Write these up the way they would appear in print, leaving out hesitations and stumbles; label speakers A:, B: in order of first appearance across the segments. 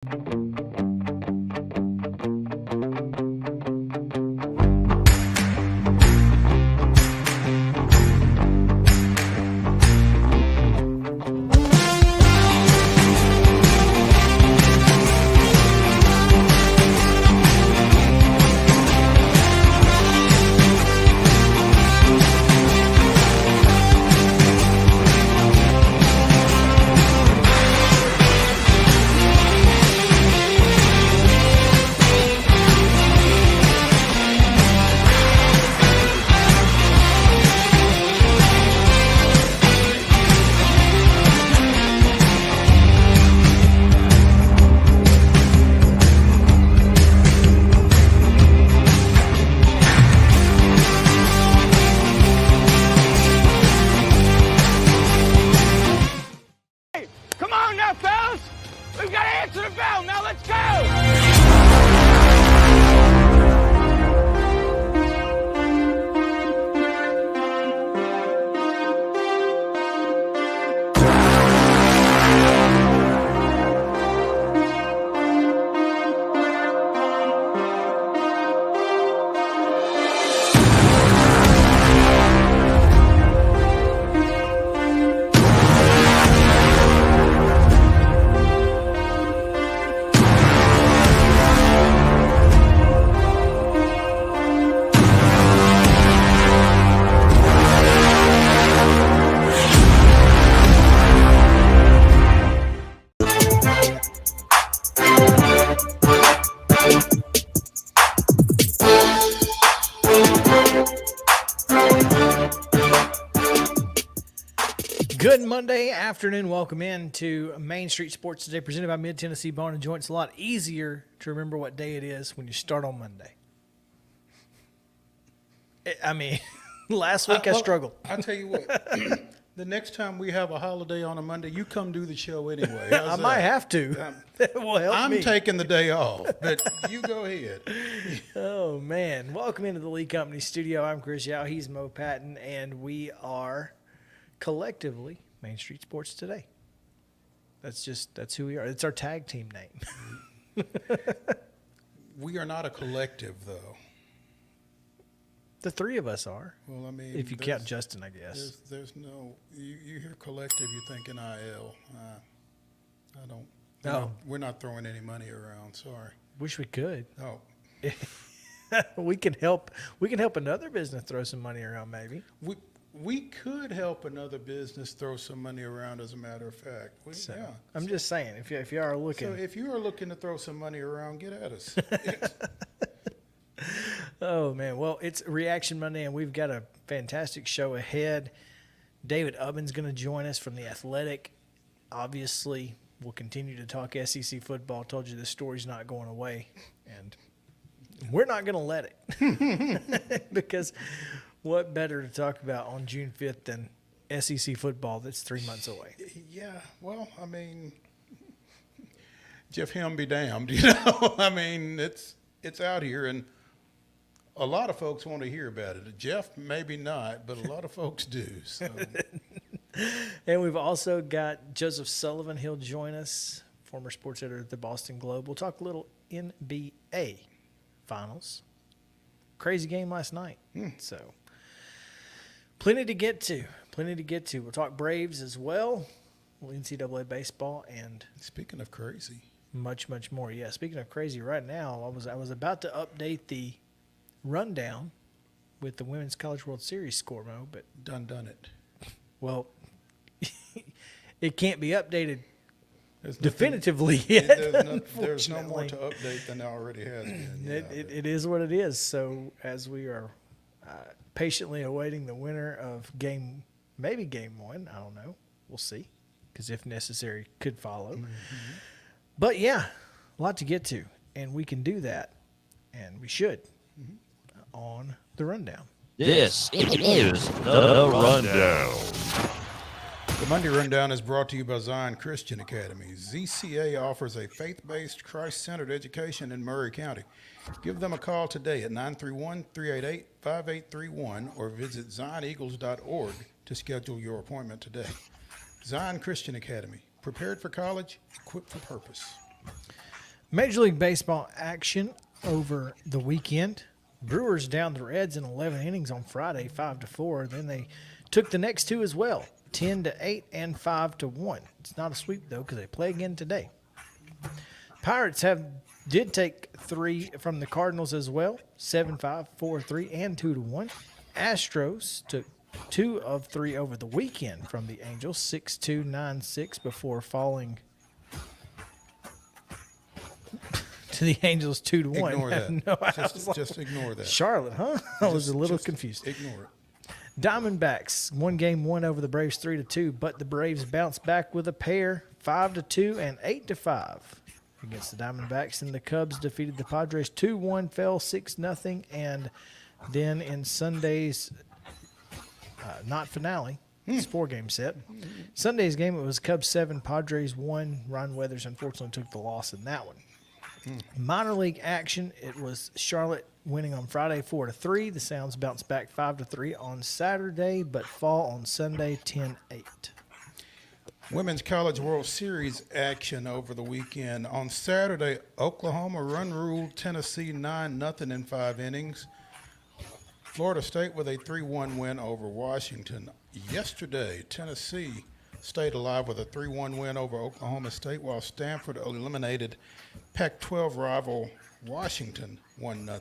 A: Good Monday afternoon. Welcome in to Main Street Sports Today, presented by Mid-Tennessee Bone and Joint. It's a lot easier to remember what day it is when you start on Monday. Last week I struggled.
B: I'll tell you what, the next time we have a holiday on a Monday, you come do the show anyway.
A: I might have to. That will help me.
B: I'm taking the day off, but you go ahead.
A: Oh, man. Welcome into the Lee Company studio. I'm Chris Yow. He's Mo Patton, and we are collectively Main Street Sports Today. That's who we are. It's our tag team name.
B: We are not a collective, though.
A: The three of us are.
B: Well, I mean,
A: if you count Justin, I guess.
B: There's no. You hear collective, you think NIL. I don't.
A: No,
B: we're not throwing any money around. Sorry.
A: Wish we could.
B: Oh.
A: We can help. We can help another business throw some money around, maybe.
B: We could help another business throw some money around, as a matter of fact.
A: I'm just saying, if you are looking.
B: So if you are looking to throw some money around, get at us.
A: Oh, man. Well, it's Reaction Monday, and we've got a fantastic show ahead. David Ubben's going to join us from The Athletic. Obviously, we'll continue to talk SEC football. Told you this story's not going away, and we're not going to let it. Because what better to talk about on June 5th than SEC football that's 3 months away?
B: Yeah, well, I mean, Jeff Helm be damned, you know. I mean, it's out here, and a lot of folks want to hear about it. Jeff, maybe not, but a lot of folks do. So.
A: And we've also got Joseph Sullivan. He'll join us, former sports editor at the Boston Globe. We'll talk a little NBA finals. Crazy game last night. So plenty to get to. We'll talk Braves as well, NCAA baseball, and
B: speaking of crazy,
A: much more. Yeah, speaking of crazy, right now I was about to update the rundown with the Women's College World Series score, Mo, but
B: done it.
A: Well, it can't be updated definitively yet.
B: There's no more to update than there already has been.
A: It is what it is. So as we are patiently awaiting the winner of maybe game one, I don't know. We'll see, because if necessary, could follow. Mm-hmm. But yeah, a lot to get to, and we can do that, and we should on the rundown.
C: This is the rundown.
B: The Monday Rundown is brought to you by Zion Christian Academy. ZCA offers a faith-based, Christ-centered education in Murray County. Give them a call today at 931-388-5831 or visit zioneagles.org to schedule your appointment today. Zion Christian Academy, prepared for college, equipped for purpose.
A: Major League Baseball action over the weekend. Brewers down the Reds in 11 innings on Friday, 5-4. Then they took the next two as well, 10-8 and 5-1. It's not a sweep though because they play again today. Pirates did take 3 from the Cardinals as well, 7-5, 4-3, and 2-1. Astros took 2 of 3 over the weekend from the Angels, 6-2, 9-6 before falling to the Angels 2-1.
B: Ignore that.
A: No,
B: Just ignore that.
A: Charlotte, huh? I was a little
B: Just
A: confused.
B: Ignore it.
A: Diamondbacks, one game won over the Braves 3-2, but the Braves bounced back with a pair, 5-2 and 8-5 against the Diamondbacks. And the Cubs defeated the Padres 2-1, fell 6-0, and then in Sunday's not finale, it's 4-game set. Sunday's game, it was Cubs 7, Padres 1. Ron Weathers unfortunately took the loss in that one. Minor league action, it was Charlotte winning on Friday 4-3. The Sounds bounced back 5-3 on Saturday, but fall on Sunday 10-8.
B: Women's College World Series action over the weekend. On Saturday, Oklahoma run-ruled Tennessee 9-0 in 5 innings. Florida State with a 3-1 win over Washington. Yesterday, Tennessee stayed alive with a 3-1 win over Oklahoma State, while Stanford eliminated Pac-12 rival Washington 1-0.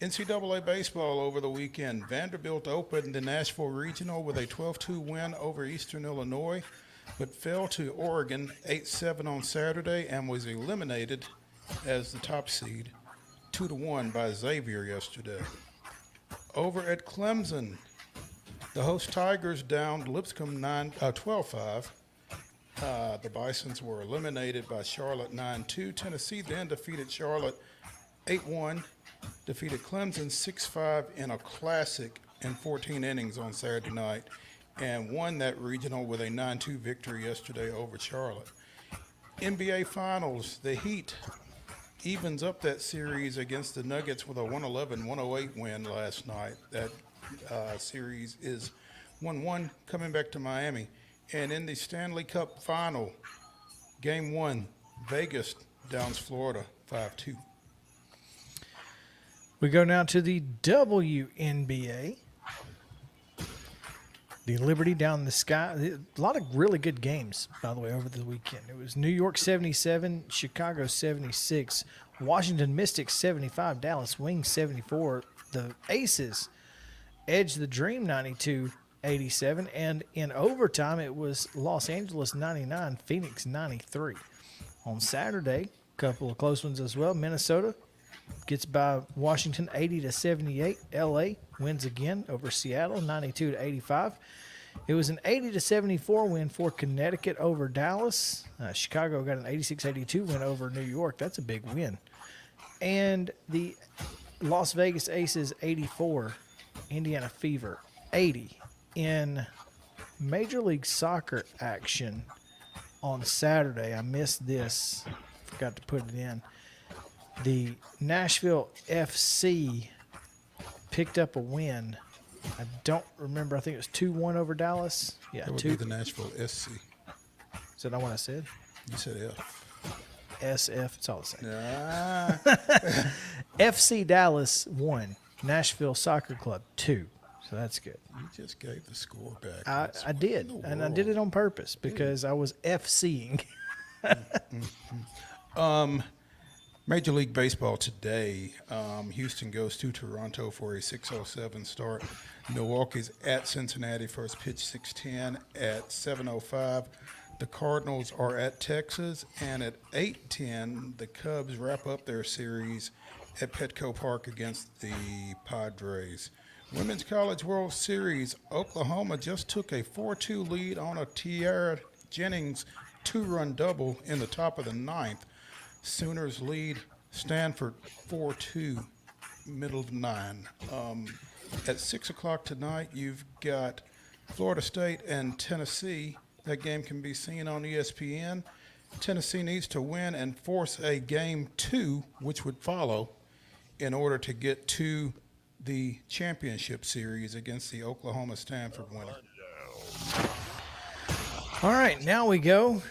B: NCAA baseball over the weekend. Vanderbilt opened the Nashville Regional with a 12-2 win over Eastern Illinois, but fell to Oregon 8-7 on Saturday and was eliminated as the top seed 2-1 by Xavier yesterday. Over at Clemson, the host Tigers downed Lipscomb 12-5. The Bisons were eliminated by Charlotte 9-2. Tennessee then defeated Charlotte 8-1, defeated Clemson 6-5 in a classic in 14 innings on Saturday night, and won that regional with a 9-2 victory yesterday over Charlotte. NBA Finals, the Heat evens up that series against the Nuggets with a 111-108 win last night. That series is 1-1 coming back to Miami. And in the Stanley Cup Final, Game 1, Vegas downs Florida 5-2.
A: We go now to the WNBA. The Liberty down in the sky. A lot of really good games, by the way, over the weekend. It was New York 77, Chicago 76, Washington Mystics 75, Dallas Wings 74. The Aces edged the Dream 92-87, and in overtime it was Los Angeles 99, Phoenix 93. On Saturday, a couple of close ones as well. Minnesota gets by Washington 80-78. LA wins again over Seattle 92-85. It was an 80-74 win for Connecticut over Dallas. Chicago got an 86-82 win over New York. That's a big win. And the Las Vegas Aces 84, Indiana Fever 80. In Major League Soccer action on Saturday, I missed this, forgot to put it in. The Nashville FC picked up a win. I don't remember. I think it was 2-1 over Dallas. Yeah,
B: That would be the Nashville SC.
A: Is that not what I said?
B: You said F.
A: SF. It's all the same.
B: Ah,
A: FC Dallas 1. Nashville Soccer Club 2. So that's good.
B: you just gave the score back.
A: I did, and I did it on purpose because I was FCing.
B: Major League Baseball today. Houston goes to Toronto for a 6:07 start. Milwaukee's at Cincinnati, first pitch 6:10 at 7:05. The Cardinals are at Texas, and at 8:10, the Cubs wrap up their series at Petco Park against the Padres. Women's College World Series, Oklahoma just took a 4-2 lead on a Tiara Jennings 2-run double in the top of the ninth. Sooners lead Stanford 4-2, middle of 9. At 6 o'clock tonight, you've got Florida State and Tennessee. That game can be seen on ESPN. Tennessee needs to win and force a game 2, which would follow, in order to get to the championship series against the Oklahoma Stanford winner.
A: All right, now we go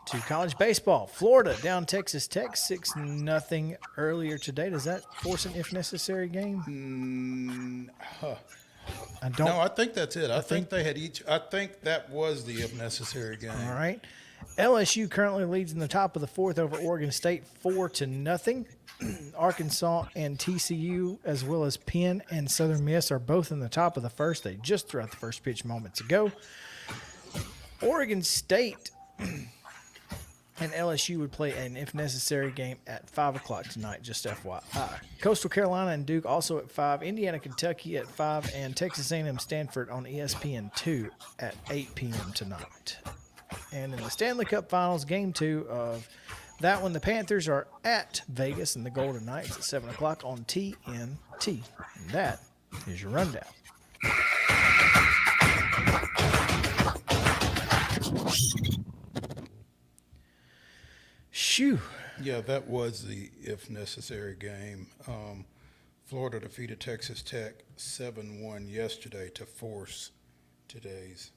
A: to college baseball. Florida down Texas Tech 6-0 earlier today. Does that force an if necessary game? I don't.
B: No, I think that's it. I think they had each. I think that was the if necessary game.
A: All right. LSU currently leads in the top of the fourth over Oregon State 4-0. Arkansas and TCU, as well as Penn and Southern Miss, are both in the top of the first. They just threw out the first pitch moments ago. Oregon State and LSU would play an if necessary game at 5 o'clock tonight, just FYI. Coastal Carolina and Duke also at 5. Indiana, Kentucky at 5. And Texas A&M Stanford on ESPN2 at 8 p.m. tonight. And in the Stanley Cup Finals, Game 2 of that one, the Panthers are at Vegas and the Golden Knights at 7 o'clock on TNT. And that is your rundown. Shoo.
B: Yeah, that was the if necessary game. Florida defeated Texas Tech 7-1 yesterday to force today's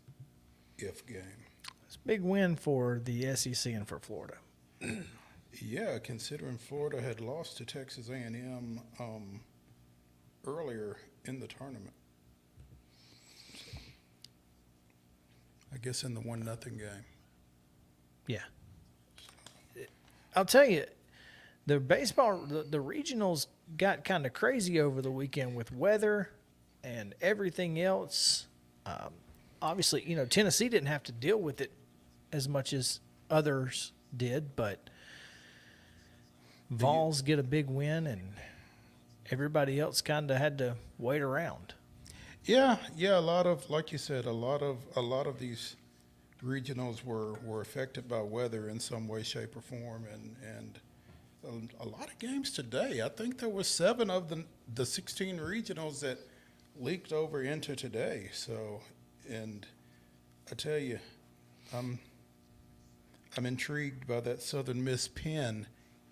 B: if game.
A: It's a big win for the SEC and for Florida.
B: Yeah, considering Florida had lost to Texas A&M earlier in the tournament. So, I guess in the 1-0 game.
A: Yeah. I'll tell you, the baseball, the regionals got kind of crazy over the weekend with weather and everything else. Obviously, Tennessee didn't have to deal with it as much as others did, but Vols get a big win, and everybody else kind of had to wait around.
B: Yeah, a lot of, like you said, a lot of these regionals were affected by weather in some way, shape, or form, and a lot of games today. I think there were 7 of the 16 regionals that leaked over into today. So, and I tell you, I'm intrigued by that Southern Miss Penn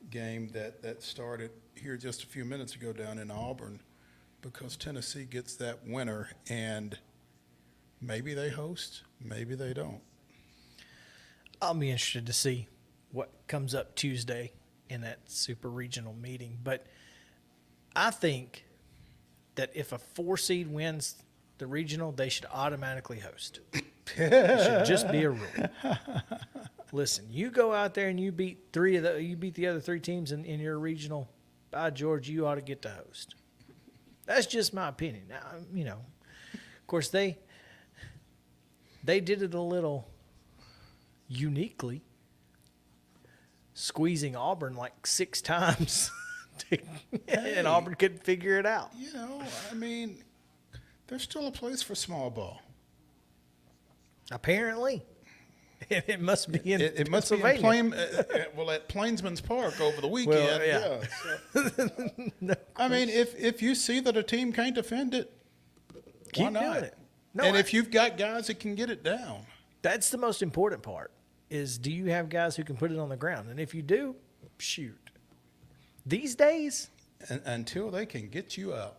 B: game that started here just a few minutes ago down in Auburn, because Tennessee gets that winner, and maybe they host, maybe they don't.
A: I'll be interested to see what comes up Tuesday in that super regional meeting. But I think that if a 4 seed wins the regional, they should automatically host. It should just be a rule. Listen, you go out there and you beat the other 3 teams in your regional. By George, you ought to get to host. That's just my opinion. Now, of course they did it a little uniquely, squeezing Auburn like 6 times, and Auburn couldn't figure it out.
B: There's still a place for small ball.
A: Apparently, it must be in
B: it must be in at Plainsman's Park over the weekend.
A: Well, yeah.
B: So.
A: No,
B: if you see that a team can't defend it,
A: keep
B: why not?
A: doing it. No,
B: and if you've got guys that can get it down,
A: that's the most important part. Is do you have guys who can put it on the ground? And if you do, shoot. These days,
B: until they can get you out,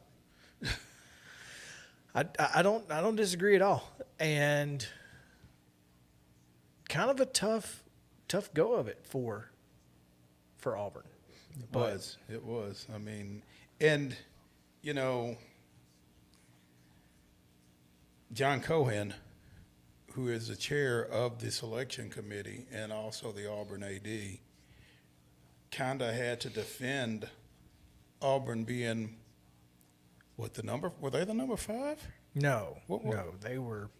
A: I don't disagree at all. And kind of a tough go of it for Auburn.
B: It was. And John Cohen, who is the chair of the selection committee and also the Auburn AD, kind of had to defend Auburn being were they the number 5?
A: No, they were.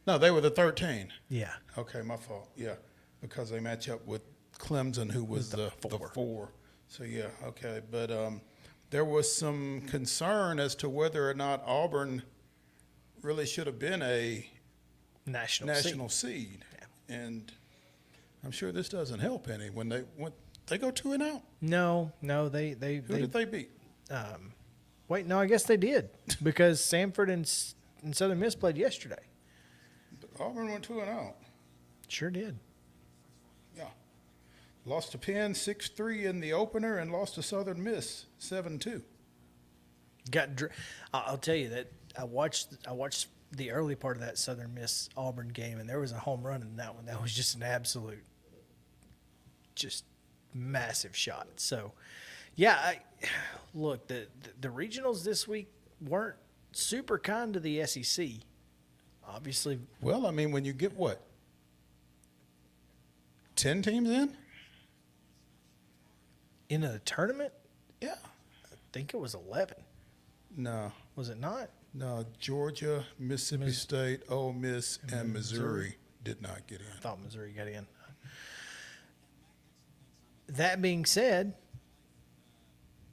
B: No, they were the 13.
A: Yeah.
B: Okay, my fault. Yeah, because they match up with Clemson, who was the 4. So yeah, okay, but there was some concern as to whether or not Auburn really should have been a national seed. Yeah. And I'm sure this doesn't help any when they go 2-0.
A: No, they
B: Who did they beat?
A: Wait, no, I guess they did, because Samford and Southern Miss played yesterday.
B: But Auburn went 2-0.
A: Sure did.
B: Yeah, lost to Penn 6-3 in the opener and lost to Southern Miss 7-2.
A: I'll tell you that I watched the early part of that Southern Miss Auburn game, and there was a home run in that one. That was just an absolute, just massive shot. So, yeah, look, the regionals this week weren't super kind to the SEC. Obviously,
B: Well, I mean, when you get what? 10 teams in?
A: in a tournament,
B: Yeah.
A: I think it was 11.
B: No.
A: Was it not?
B: No, Georgia, Mississippi State, Ole Miss, and Missouri did not get in.
A: I thought Missouri got in. That being said,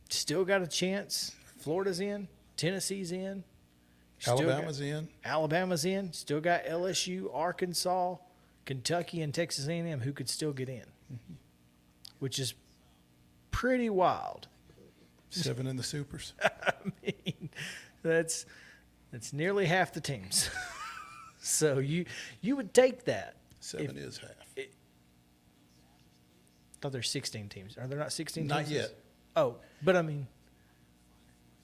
A: still got a chance. Florida's in. Tennessee's in. Still got-
B: Alabama's in.
A: Alabama's in. Still got LSU, Arkansas, Kentucky, and Texas A&M who could still get in, which is pretty wild.
B: 7 in the supers.
A: I mean, that's nearly half the teams. So you would take that.
B: 7 is half.
A: I thought there's 16 teams. Are there not 16
B: Not
A: teams?
B: yet.
A: Oh, but I mean,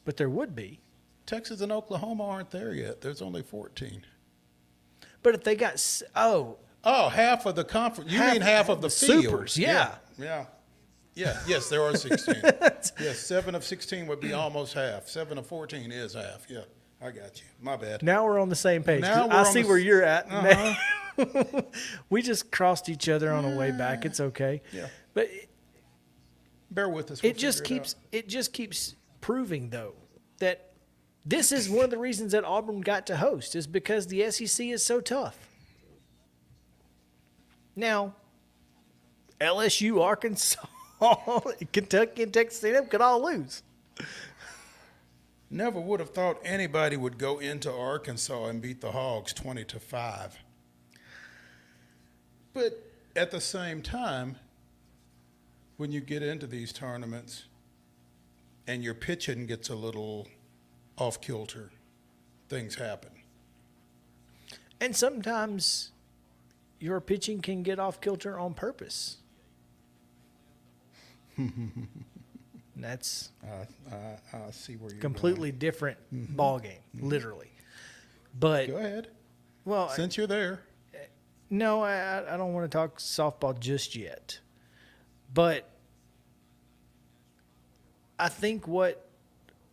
A: but there would be.
B: Texas and Oklahoma aren't there yet. There's only 14.
A: But if they got
B: Oh, half of the conference. You mean half of the
A: supers,
B: field.
A: yeah.
B: Yeah. Yeah. Yes, there are 16. Yes, 7 of 16 would be almost half. 7 of 14 is half. Yeah, I got you. My bad.
A: now we're on the same page.
B: Now we're
A: I
B: on
A: see
B: the
A: where
B: s-
A: you're at.
B: Uh-huh.
A: We just crossed each other on the way back. It's okay.
B: Yeah.
A: But
B: Bear with us. We'll
A: it just
B: figure
A: keeps it just keeps proving though that this is one of the reasons that Auburn got to host is because the SEC is so tough. Now, LSU, Arkansas, Kentucky, and Texas A&M could all lose.
B: Never would have thought anybody would go into Arkansas and beat the Hogs 20-5. But at the same time, when you get into these tournaments and your pitching gets a little off kilter, things happen.
A: And sometimes your pitching can get off kilter on purpose. And that's
B: I see where you're
A: completely different ball game, literally. But
B: going. Go ahead.
A: well,
B: Since you're there.
A: no, I don't want to talk softball just yet. But I think what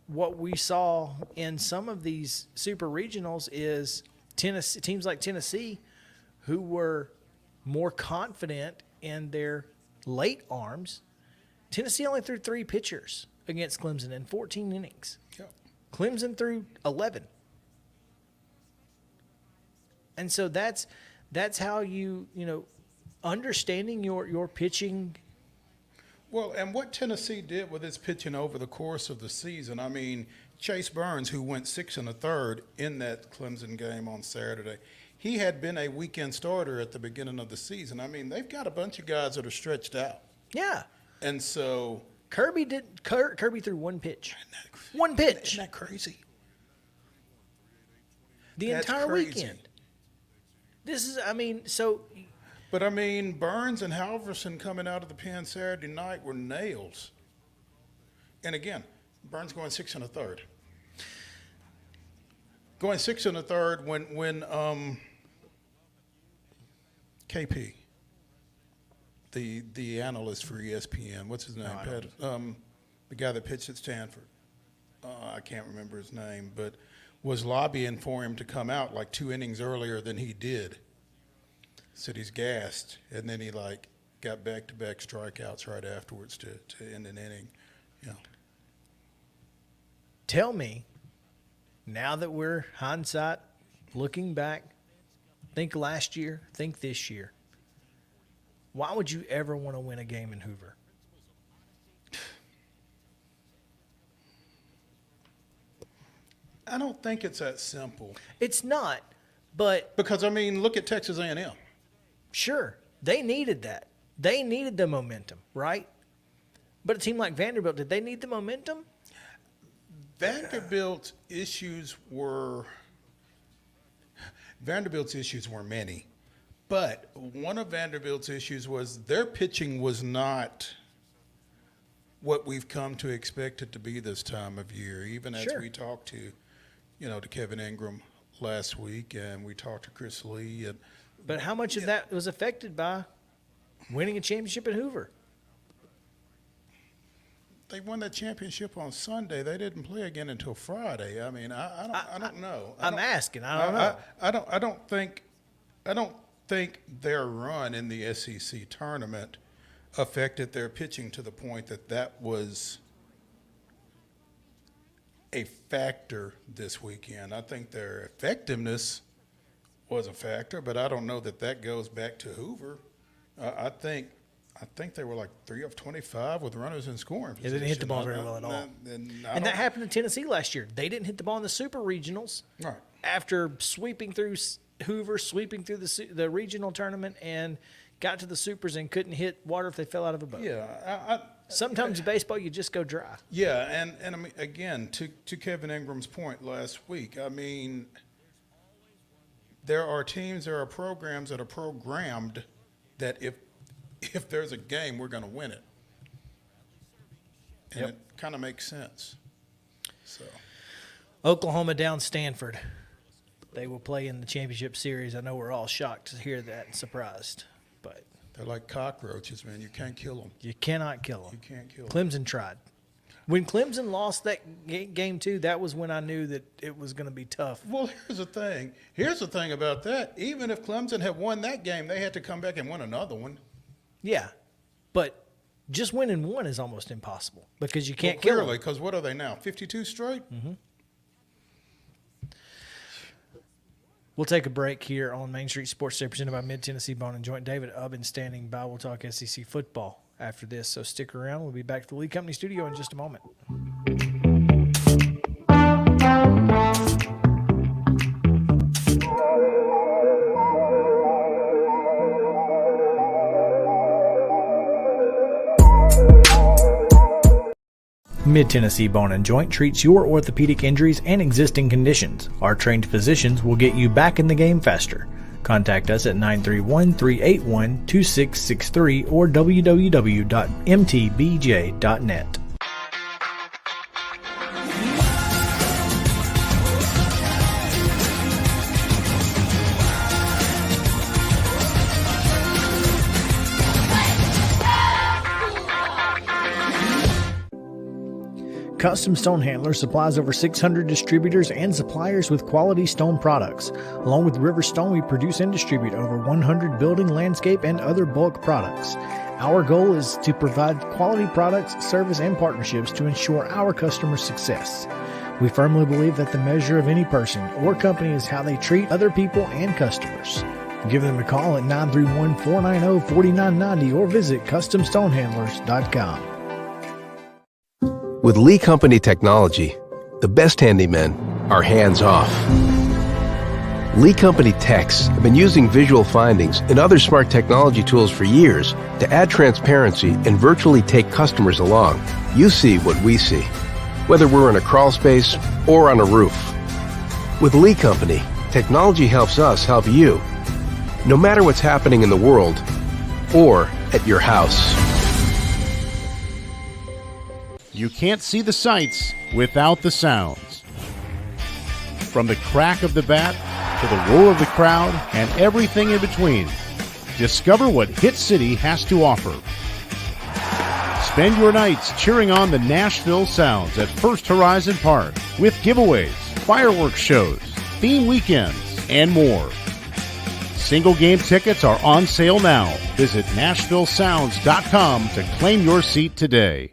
A: we saw in some of these super regionals is Tennessee, teams like Tennessee who were more confident in their late arms. Tennessee only threw 3 pitchers against Clemson in 14 innings.
B: Yep.
A: Clemson threw 11. And so that's how you understanding your pitching.
B: Well, and what Tennessee did with its pitching over the course of the season, I mean, Chase Burns, who went 6 1/3 in that Clemson game on Saturday, he had been a weekend starter at the beginning of the season. I mean, they've got a bunch of guys that are stretched out.
A: Yeah.
B: And so.
A: Kirby threw 1 pitch. One pitch.
B: Isn't that crazy?
A: The
B: That's
A: entire
B: crazy.
A: weekend. So
B: But I mean, Burns and Halverson coming out of the pen Saturday night were nails. And again, Burns going 6 1/3. Going 6 1/3 when KP, the analyst for ESPN, what's his name? The guy that pitched at Stanford. I can't remember his name, but was lobbying for him to come out like 2 innings earlier than he did. Said he's gassed, and then he got back-to-back strikeouts right afterwards to end an inning. Yeah.
A: tell me, now that we're hindsight, looking back, think last year, think this year, why would you ever want to win a game in Hoover?
B: I don't think it's that simple.
A: It's not, but
B: Because, I mean, look at Texas A&M.
A: sure, they needed that. They needed the momentum, right? But a team like Vanderbilt, did they need the momentum?
B: Vanderbilt's issues were many. But one of Vanderbilt's issues was their pitching was not what we've come to expect it to be this time of year, even as
A: Sure.
B: we talked to Kevin Ingram last week, and we talked to Chris Lee. And
A: But how much of that was affected by winning a championship at Hoover?
B: they won that championship on Sunday. They didn't play again until Friday. I mean, I don't know.
A: I'm asking. I don't know.
B: I don't think their run in the SEC tournament affected their pitching to the point that was a factor this weekend. I think their effectiveness was a factor, but I don't know that goes back to Hoover. I think they were like 3 of 25 with runners in scoring position.
A: They didn't hit the ball very well at all. And that happened in Tennessee last year. They didn't hit the ball in the super regionals.
B: Right.
A: After sweeping through Hoover, sweeping through the regional tournament, and got to the supers and couldn't hit water if they fell out of a boat.
B: Yeah.
A: Sometimes in baseball, you just go dry.
B: Yeah, and I mean, again, to Kevin Ingram's point last week, I mean, there are teams, there are programs that are programmed that if there's a game, we're going to win it. And
A: Yep.
B: it kind of makes sense. So,
A: Oklahoma down Stanford. They will play in the championship series. I know we're all shocked to hear that and surprised, but
B: they're like cockroaches, man. You can't kill them.
A: you cannot kill them.
B: You can't kill them.
A: Clemson tried. When Clemson lost that game too, that was when I knew that it was going to be tough.
B: Well, here's the thing. Here's the thing about that. Even if Clemson had won that game, they had to come back and win another one.
A: Yeah, but just winning one is almost impossible because you can't
B: Well,
A: kill
B: clearly,
A: them.
B: because what are they now? 52 straight?
A: Mm-hmm. We'll take a break here on Main Street Sports Day presented by Mid-Tennessee Bone and Joint. David Ubben standing by. We'll talk SEC football after this, so stick around. We'll be back to the Lee Company studio in just a moment. Mid-Tennessee Bone and Joint treats your orthopedic injuries and existing conditions. Our trained physicians will get you back in the game faster. Contact us at 931-381-2663 or www.mtbj.net. Custom Stone Handler supplies over 600 distributors and suppliers with quality stone products. Along with River Stone, we produce and distribute over 100 building, landscape, and other bulk products. Our goal is to provide quality products, service, and partnerships to ensure our customers' success. We firmly believe that the measure of any person or company is how they treat other people and customers. Give them a call at 931-490-4990 or visit CustomStonehandlers.com.
D: With Lee Company technology, the best handymen are hands-off. Lee Company techs have been using visual findings and other smart technology tools for years to add transparency and virtually take customers along. You see what we see, whether we're in a crawl space or on a roof. With Lee Company, technology helps us help you, no matter what's happening in the world or at your house.
E: You can't see the sights without the sounds. From the crack of the bat to the roar of the crowd and everything in between, discover what Hit City has to offer. Spend your nights cheering on the Nashville Sounds at First Horizon Park with giveaways, fireworks shows, theme weekends, and more. Single game tickets are on sale now. Visit NashvilleSounds.com to claim your seat today.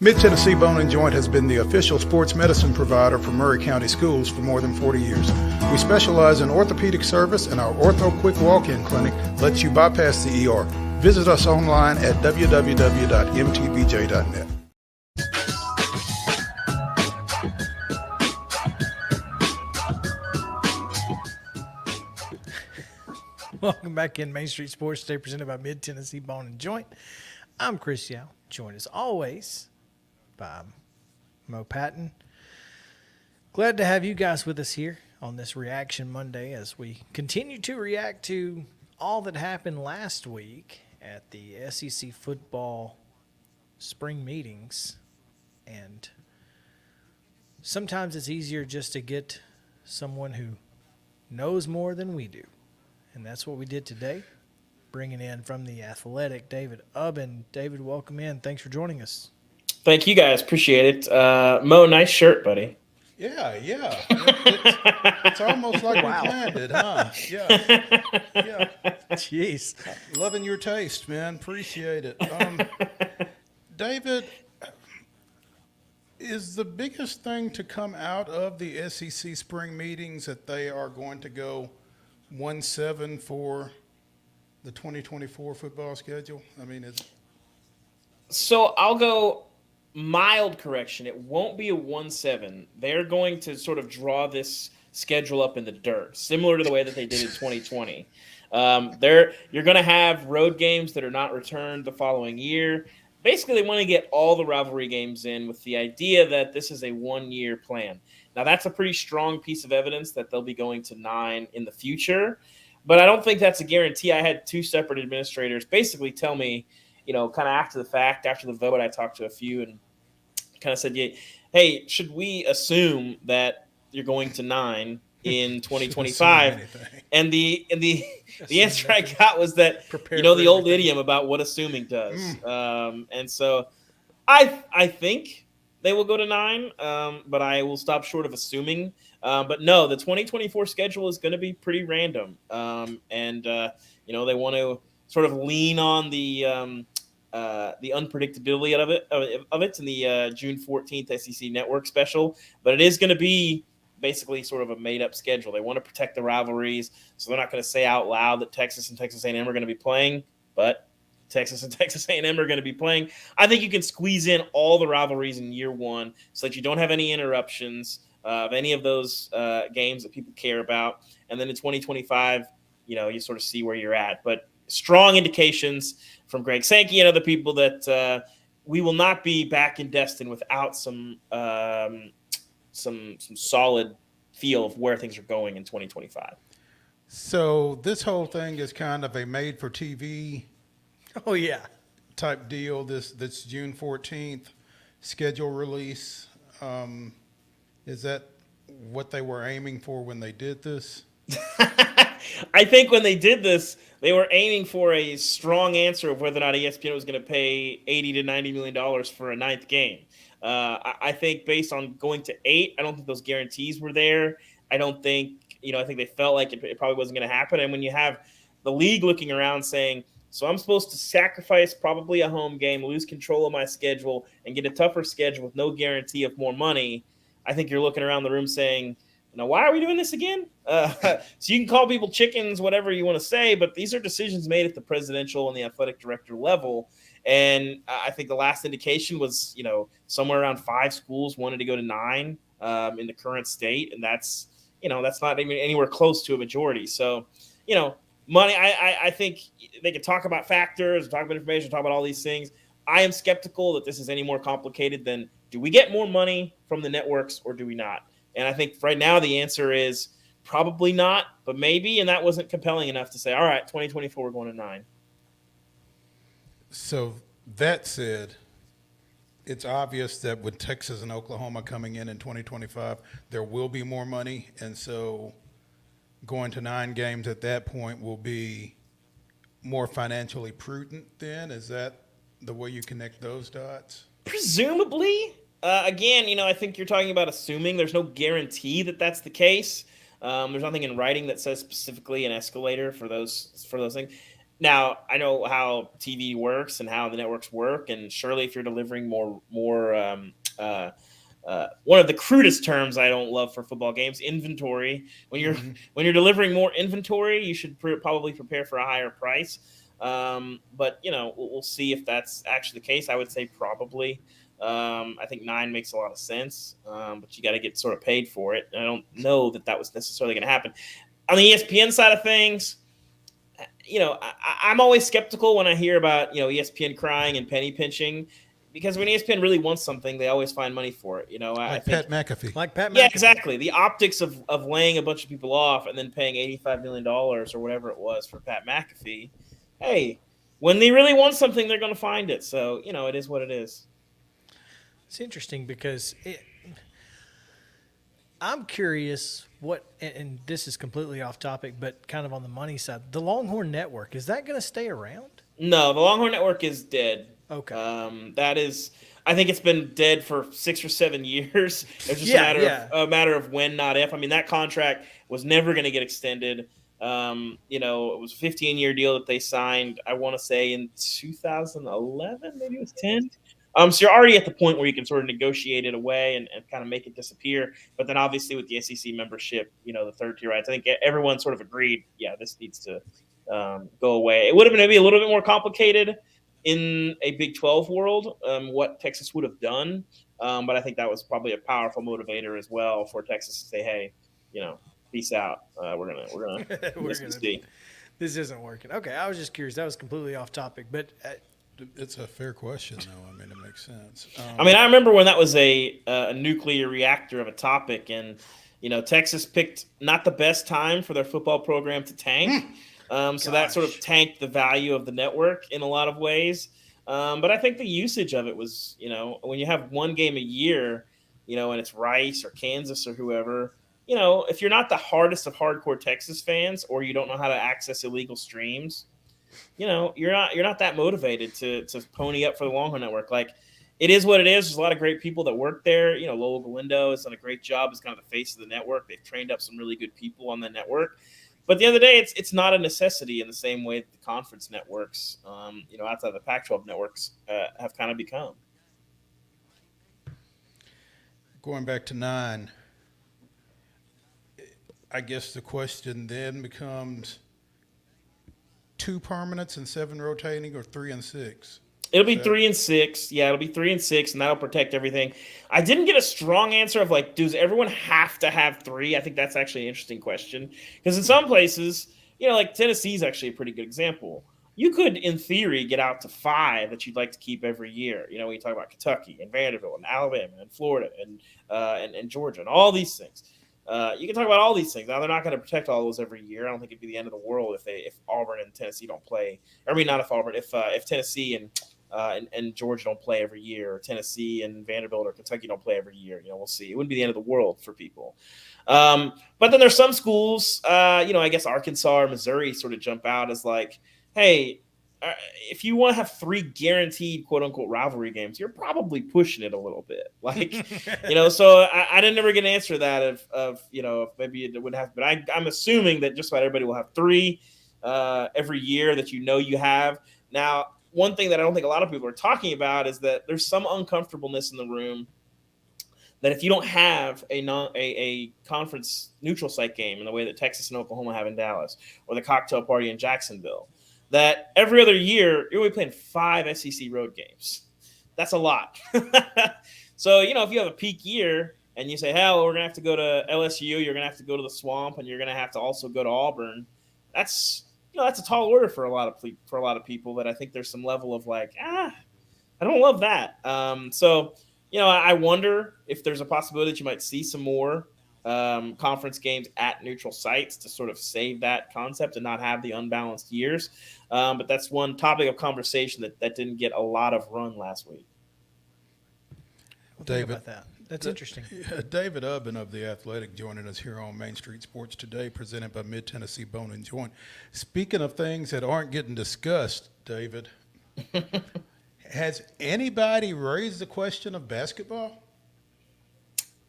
B: Mid-Tennessee Bone and Joint has been the official sports medicine provider for Murray County Schools for more than 40 years. We specialize in orthopedic service, and our Ortho Quick Walk-In Clinic lets you bypass the ER. Visit us online at www.mtbj.net.
A: Welcome back in Main Street Sports Day presented by Mid-Tennessee Bone and Joint. I'm Chris Yow, joined as always by Mo Patton. Glad to have you guys with us here on this Reaction Monday as we continue to react to all that happened last week at the SEC football spring meetings. And sometimes it's easier just to get someone who knows more than we do. And that's what we did today, bringing in from The Athletic, David UBBEN. David, welcome in. Thanks for joining us.
F: Thank you, guys. Appreciate it. Mo, nice shirt, buddy.
B: Yeah. It's almost like we planned it, huh? Yeah.
A: Jeez.
B: Loving your taste, man. Appreciate it. David, is the biggest thing to come out of the SEC spring meetings that they are going to go 1-7 for the 2024 football schedule? I mean,
F: So I'll go mild correction. It won't be a 1-7. They're going to sort of draw this schedule up in the dirt, similar to the way that they did in 2020. You're going to have road games that are not returned the following year. Basically, they want to get all the rivalry games in with the idea that this is a one-year plan. Now, that's a pretty strong piece of evidence that they'll be going to 9 in the future, but I don't think that's a guarantee. I had 2 separate administrators basically tell me, kind of after the fact, after the vote, I talked to a few and kind of said, hey, should we assume that you're going to 9 in 2025? And the answer I got was that, the old idiom about what assuming does. And so I think they will go to 9, but I will stop short of assuming. But no, the 2024 schedule is going to be pretty random. They want to sort of lean on the unpredictability of it in the June 14th SEC Network special. But it is going to be basically sort of a made-up schedule. They want to protect the rivalries, so they're not going to say out loud that Texas and Texas A&M are going to be playing, but Texas and Texas A&M are going to be playing. I think you can squeeze in all the rivalries in year one so that you don't have any interruptions of any of those games that people care about. And then in 2025, you sort of see where you're at. But strong indications from Greg Sankey and other people that we will not be back in Destin without some solid feel of where things are going in 2025.
B: So this whole thing is kind of a made-for-TV type deal. This June 14th schedule release. Is that what they were aiming for when they did this?
F: I think when they did this, they were aiming for a strong answer of whether or not ESPN was going to pay $80 to $90 million for a 9th game. I think based on going to 8, I don't think those guarantees were there. I don't think, I think they felt like it probably wasn't going to happen. And when you have the league looking around saying, so I'm supposed to sacrifice probably a home game, lose control of my schedule, and get a tougher schedule with no guarantee of more money, I think you're looking around the room saying, why are we doing this again? So you can call people chickens, whatever you want to say, but these are decisions made at the presidential and the athletic director level. And I think the last indication was, somewhere around 5 schools wanted to go to 9 in the current state. And that's not even anywhere close to a majority. So, money, I think they could talk about factors, talk about information, talk about all these things. I am skeptical that this is any more complicated than, do we get more money from the networks or do we not? And I think right now the answer is probably not, but maybe. And that wasn't compelling enough to say, all right, 2024, we're going to 9.
B: So that said, it's obvious that with Texas and Oklahoma coming in 2025, there will be more money. And so going to 9 games at that point will be more financially prudent then? Is that the way you connect those dots?
F: Presumably. Again, I think you're talking about assuming. There's no guarantee that that's the case. There's nothing in writing that says specifically an escalator for those things. Now, I know how TV works and how the networks work, and surely if you're delivering more one of the crudest terms I don't love for football games, inventory. When you're delivering more inventory, you should probably prepare for a higher price. But we'll see if that's actually the case. I would say probably. I think 9 makes a lot of sense, but you got to get sort of paid for it. And I don't know that was necessarily going to happen. On the ESPN side of things, I'm always skeptical when I hear about, ESPN crying and penny pinching, because when ESPN really wants something, they always find money for it. I think,
B: Pat McAfee.
A: Like Pat McAfee.
F: Yeah, exactly. The optics of laying a bunch of people off and then paying $85 million or whatever it was for Pat McAfee. Hey, when they really want something, they're going to find it. So, it is what it is.
A: It's interesting because I'm curious and this is completely off topic, but kind of on the money side. The Longhorn Network, is that going to stay around?
F: No, the Longhorn Network is dead.
A: Okay.
F: That is, I think it's been dead for 6 or 7 years. It's just a matter of when, not if. I mean, that contract was never going to get extended. It was a 15-year deal that they signed, I want to say in 2011, maybe it was 10. So you're already at the point where you can sort of negotiate it away and kind of make it disappear. But then obviously with the SEC membership, the third tier rights, I think everyone sort of agreed, yeah, this needs to go away. It would have been maybe a little bit more complicated in a Big 12 world, what Texas would have done. But I think that was probably a powerful motivator as well for Texas to say, hey, peace out. We're gonna see.
A: This isn't working. Okay, I was just curious. That was completely off topic, but
B: it's a fair question, though. I mean, it makes sense.
F: I remember when that was a nuclear reactor of a topic, and Texas picked not the best time for their football program to tank. So that sort of tanked the value of the network in a lot of ways. But I think the usage of it was, when you have one game a year, and it's Rice or Kansas or whoever, if you're not the hardest of hardcore Texas fans, or you don't know how to access illegal streams, you're not that motivated to pony up for the Longhorn Network. Like, it is what it is. There's a lot of great people that work there. Lolo Galindo has done a great job as kind of the face of the network. They've trained up some really good people on the network. But at the end of the day, it's not a necessity in the same way that the conference networks, outside the Pac-12 networks, have kind of become.
B: Going back to 9, I guess the question then becomes 2 permanents and 7 rotating, or 3 and 6?
F: It'll be 3 and 6. Yeah, it'll be 3 and 6, and that'll protect everything. I didn't get a strong answer of does everyone have to have 3? I think that's actually an interesting question, because in some places, like Tennessee's actually a pretty good example. You could, in theory, get out to 5 that you'd like to keep every year. When you talk about Kentucky and Vanderbilt and Alabama and Florida and Georgia and all these things. You can talk about all these things. Now, they're not going to protect all those every year. I don't think it'd be the end of the world if Auburn and Tennessee don't play. I mean, not if Auburn, if Tennessee and Georgia don't play every year, or Tennessee and Vanderbilt or Kentucky don't play every year. We'll see. It wouldn't be the end of the world for people. But then there's some schools, I guess Arkansas or Missouri sort of jump out as like, hey, if you want to have 3 guaranteed quote unquote rivalry games, you're probably pushing it a little bit. So I didn't ever get an answer to that of maybe it would have, but I'm assuming that just about everybody will have 3 every year that you have. Now, one thing that I don't think a lot of people are talking about is that there's some uncomfortableness in the room that if you don't have a conference neutral site game in the way that Texas and Oklahoma have in Dallas, or the cocktail party in Jacksonville, that every other year you're only playing 5 SEC road games. That's a lot. So, if you have a peak year and you say, hell, we're going to have to go to LSU, you're going to have to go to the Swamp, and you're going to have to also go to Auburn, that's a tall order for a lot of people that I think there's some level of I don't love that. So, I wonder if there's a possibility that you might see some more conference games at neutral sites to sort of save that concept and not have the unbalanced years. But that's one topic of conversation that didn't get a lot of run last week.
A: David, about that. That's interesting.
B: David Ubben of The Athletic joining us here on Main Street Sports Today, presented by Mid-Tennessee Bone and Joint. Speaking of things that aren't getting discussed, David, has anybody raised the question of basketball?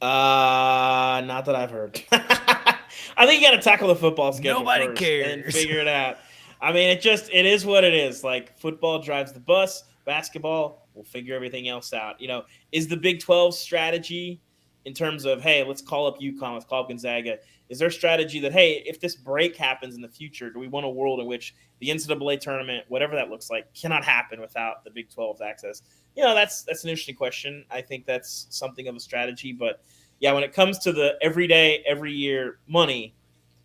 F: Not that I've heard. I think you got to tackle the football schedule
A: Nobody
F: first
A: cares.
F: and figure it out. I mean, it is what it is. Like, football drives the bus. Basketball, we'll figure everything else out. Is the Big 12 strategy in terms of, hey, let's call up UConn, let's call up Gonzaga, is there a strategy that, hey, if this break happens in the future, do we want a world in which the NCAA tournament, whatever that looks like, cannot happen without the Big 12's access? That's an interesting question. I think that's something of a strategy. But, yeah, when it comes to the everyday, every year money,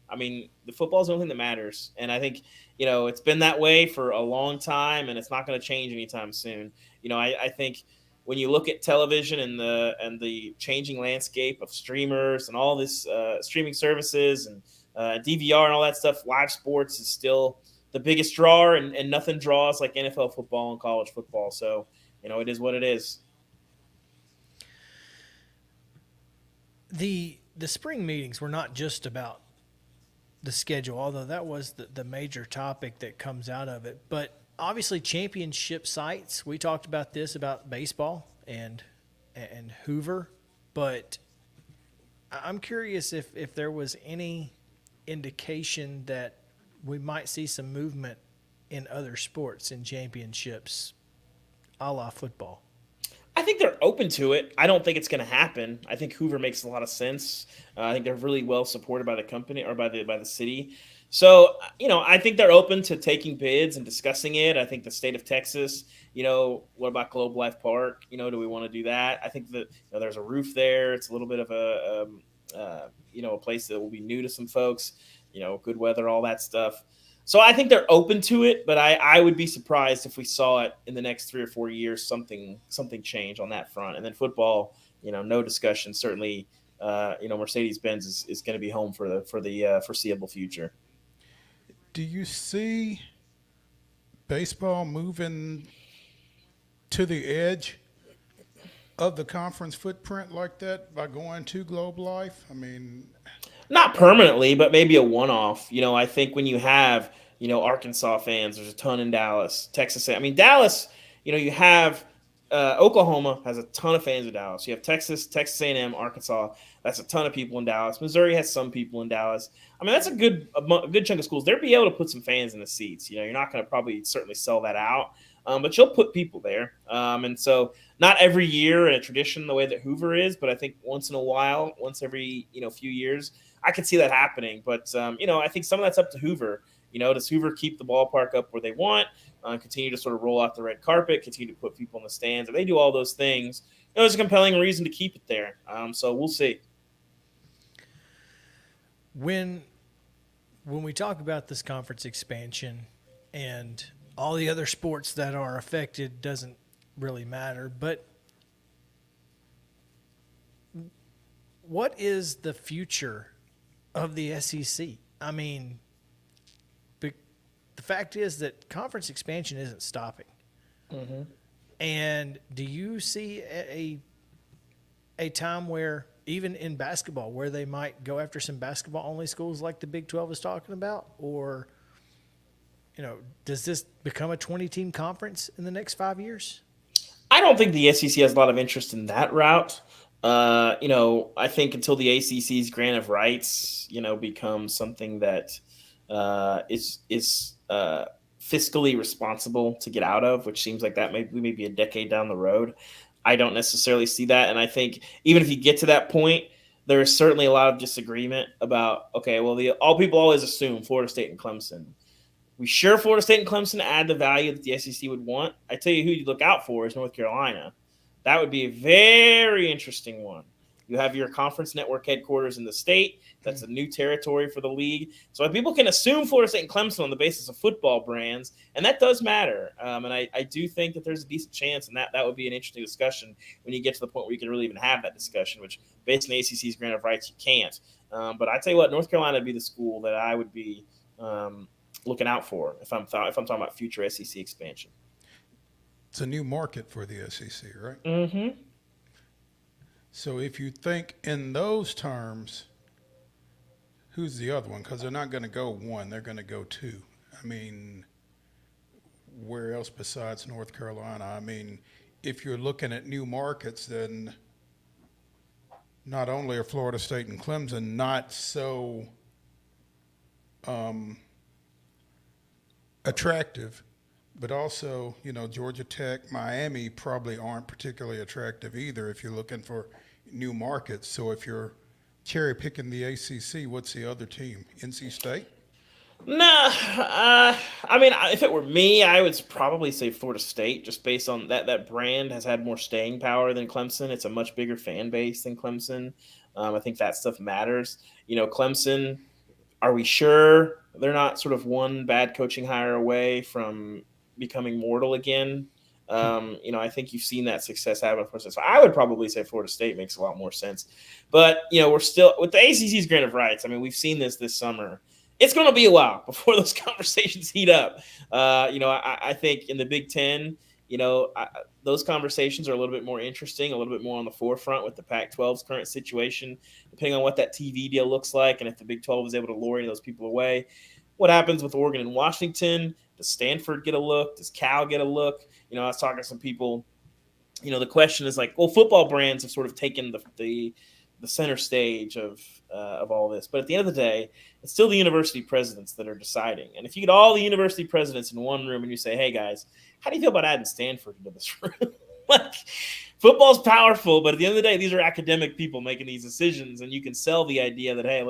F: I mean, the football is the only thing that matters. And I think, it's been that way for a long time, and it's not going to change anytime soon. I think when you look at television and the changing landscape of streamers and all this streaming services and DVR and all that stuff, live sports is still the biggest drawer, and nothing draws like NFL football and college football. So, it is what it is.
A: The spring meetings were not just about the schedule, although that was the major topic that comes out of it. But obviously, championship sites. We talked about this about baseball and Hoover, but I'm curious if there was any indication that we might see some movement in other sports in championships, a la football.
F: I think they're open to it. I don't think it's going to happen. I think Hoover makes a lot of sense. I think they're really well supported by the company or by the city. So, I think they're open to taking bids and discussing it. I think the state of Texas, what about Globe Life Park? Do we want to do that? I think that there's a roof there. It's a little bit of a place that will be new to some folks, good weather, all that stuff. So I think they're open to it, but I would be surprised if we saw it in the next 3 or 4 years, something change on that front. And then football, no discussion. Certainly, Mercedes-Benz is going to be home for the foreseeable future.
B: Do you see baseball moving to the edge of the conference footprint like that by going to Globe Life? I mean,
F: not permanently, but maybe a one-off. I think when you have, Arkansas fans, there's a ton in Dallas, Texas. I mean, Dallas, you have Oklahoma has a ton of fans in Dallas. You have Texas A&M, Arkansas. That's a ton of people in Dallas. Missouri has some people in Dallas. I mean, that's a good chunk of schools. They'll be able to put some fans in the seats. You're not going to probably certainly sell that out, but you'll put people there. And so not every year in a tradition the way that Hoover is, but I think once in a while, once every few years, I could see that happening. But I think some of that's up to Hoover. Does Hoover keep the ballpark up where they want? Continue to sort of roll out the red carpet, continue to put people in the stands. If they do all those things, there's a compelling reason to keep it there. So we'll see.
A: When we talk about this conference expansion and all the other sports that are affected, doesn't really matter. But what is the future of the SEC? I mean, the fact is that conference expansion isn't stopping.
F: Mm-hmm.
A: And do you see a time where, even in basketball, where they might go after some basketball-only schools like the Big 12 is talking about? Or, does this become a 20-team conference in the next 5 years?
F: I don't think the SEC has a lot of interest in that route. I think until the ACC's grant of rights, becomes something that is fiscally responsible to get out of, which seems like that may be a decade down the road. I don't necessarily see that. And I think even if you get to that point, there is certainly a lot of disagreement about, okay, well, all people always assume Florida State and Clemson. We sure Florida State and Clemson add the value that the SEC would want. I tell you who you look out for is North Carolina. That would be a very interesting one. You have your conference network headquarters in the state. That's a new territory for the league. So people can assume Florida State and Clemson on the basis of football brands, and that does matter. And I do think that there's a decent chance, and that would be an interesting discussion when you get to the point where you can really even have that discussion, which based on the ACC's grant of rights, you can't. But I tell you what, North Carolina would be the school that I would be looking out for if I'm talking about future SEC expansion.
B: It's a new market for the SEC, right?
F: Mm-hmm.
B: So if you think in those terms, who's the other one? Because they're not going to go one, they're going to go two. I mean, where else besides North Carolina? I mean, if you're looking at new markets, then not only are Florida State and Clemson not so attractive, but also, Georgia Tech, Miami probably aren't particularly attractive either if you're looking for new markets. So if you're cherry picking the ACC, what's the other team? NC State?
F: No, I mean, if it were me, I would probably say Florida State, just based on that brand has had more staying power than Clemson. It's a much bigger fan base than Clemson. I think that stuff matters. Clemson, are we sure they're not sort of one bad coaching hire away from becoming mortal again? I think you've seen that success happen. So I would probably say Florida State makes a lot more sense. But, we're still with the ACC's grant of rights. I mean, we've seen this summer. It's going to be a while before those conversations heat up. I think in the Big Ten, those conversations are a little bit more interesting, a little bit more on the forefront with the Pac-12's current situation, depending on what that TV deal looks like and if the Big 12 is able to lure any of those people away. What happens with Oregon and Washington? Does Stanford get a look? Does Cal get a look? I was talking to some people. The question is like, well, football brands have sort of taken the center stage of all this, but at the end of the day, it's still the university presidents that are deciding. And if you get all the university presidents in one room and you say, "Hey guys, how do you feel about adding Stanford into this room?" Like, football's powerful, but at the end of the day, these are academic people making these decisions, and you can sell the idea that, hey,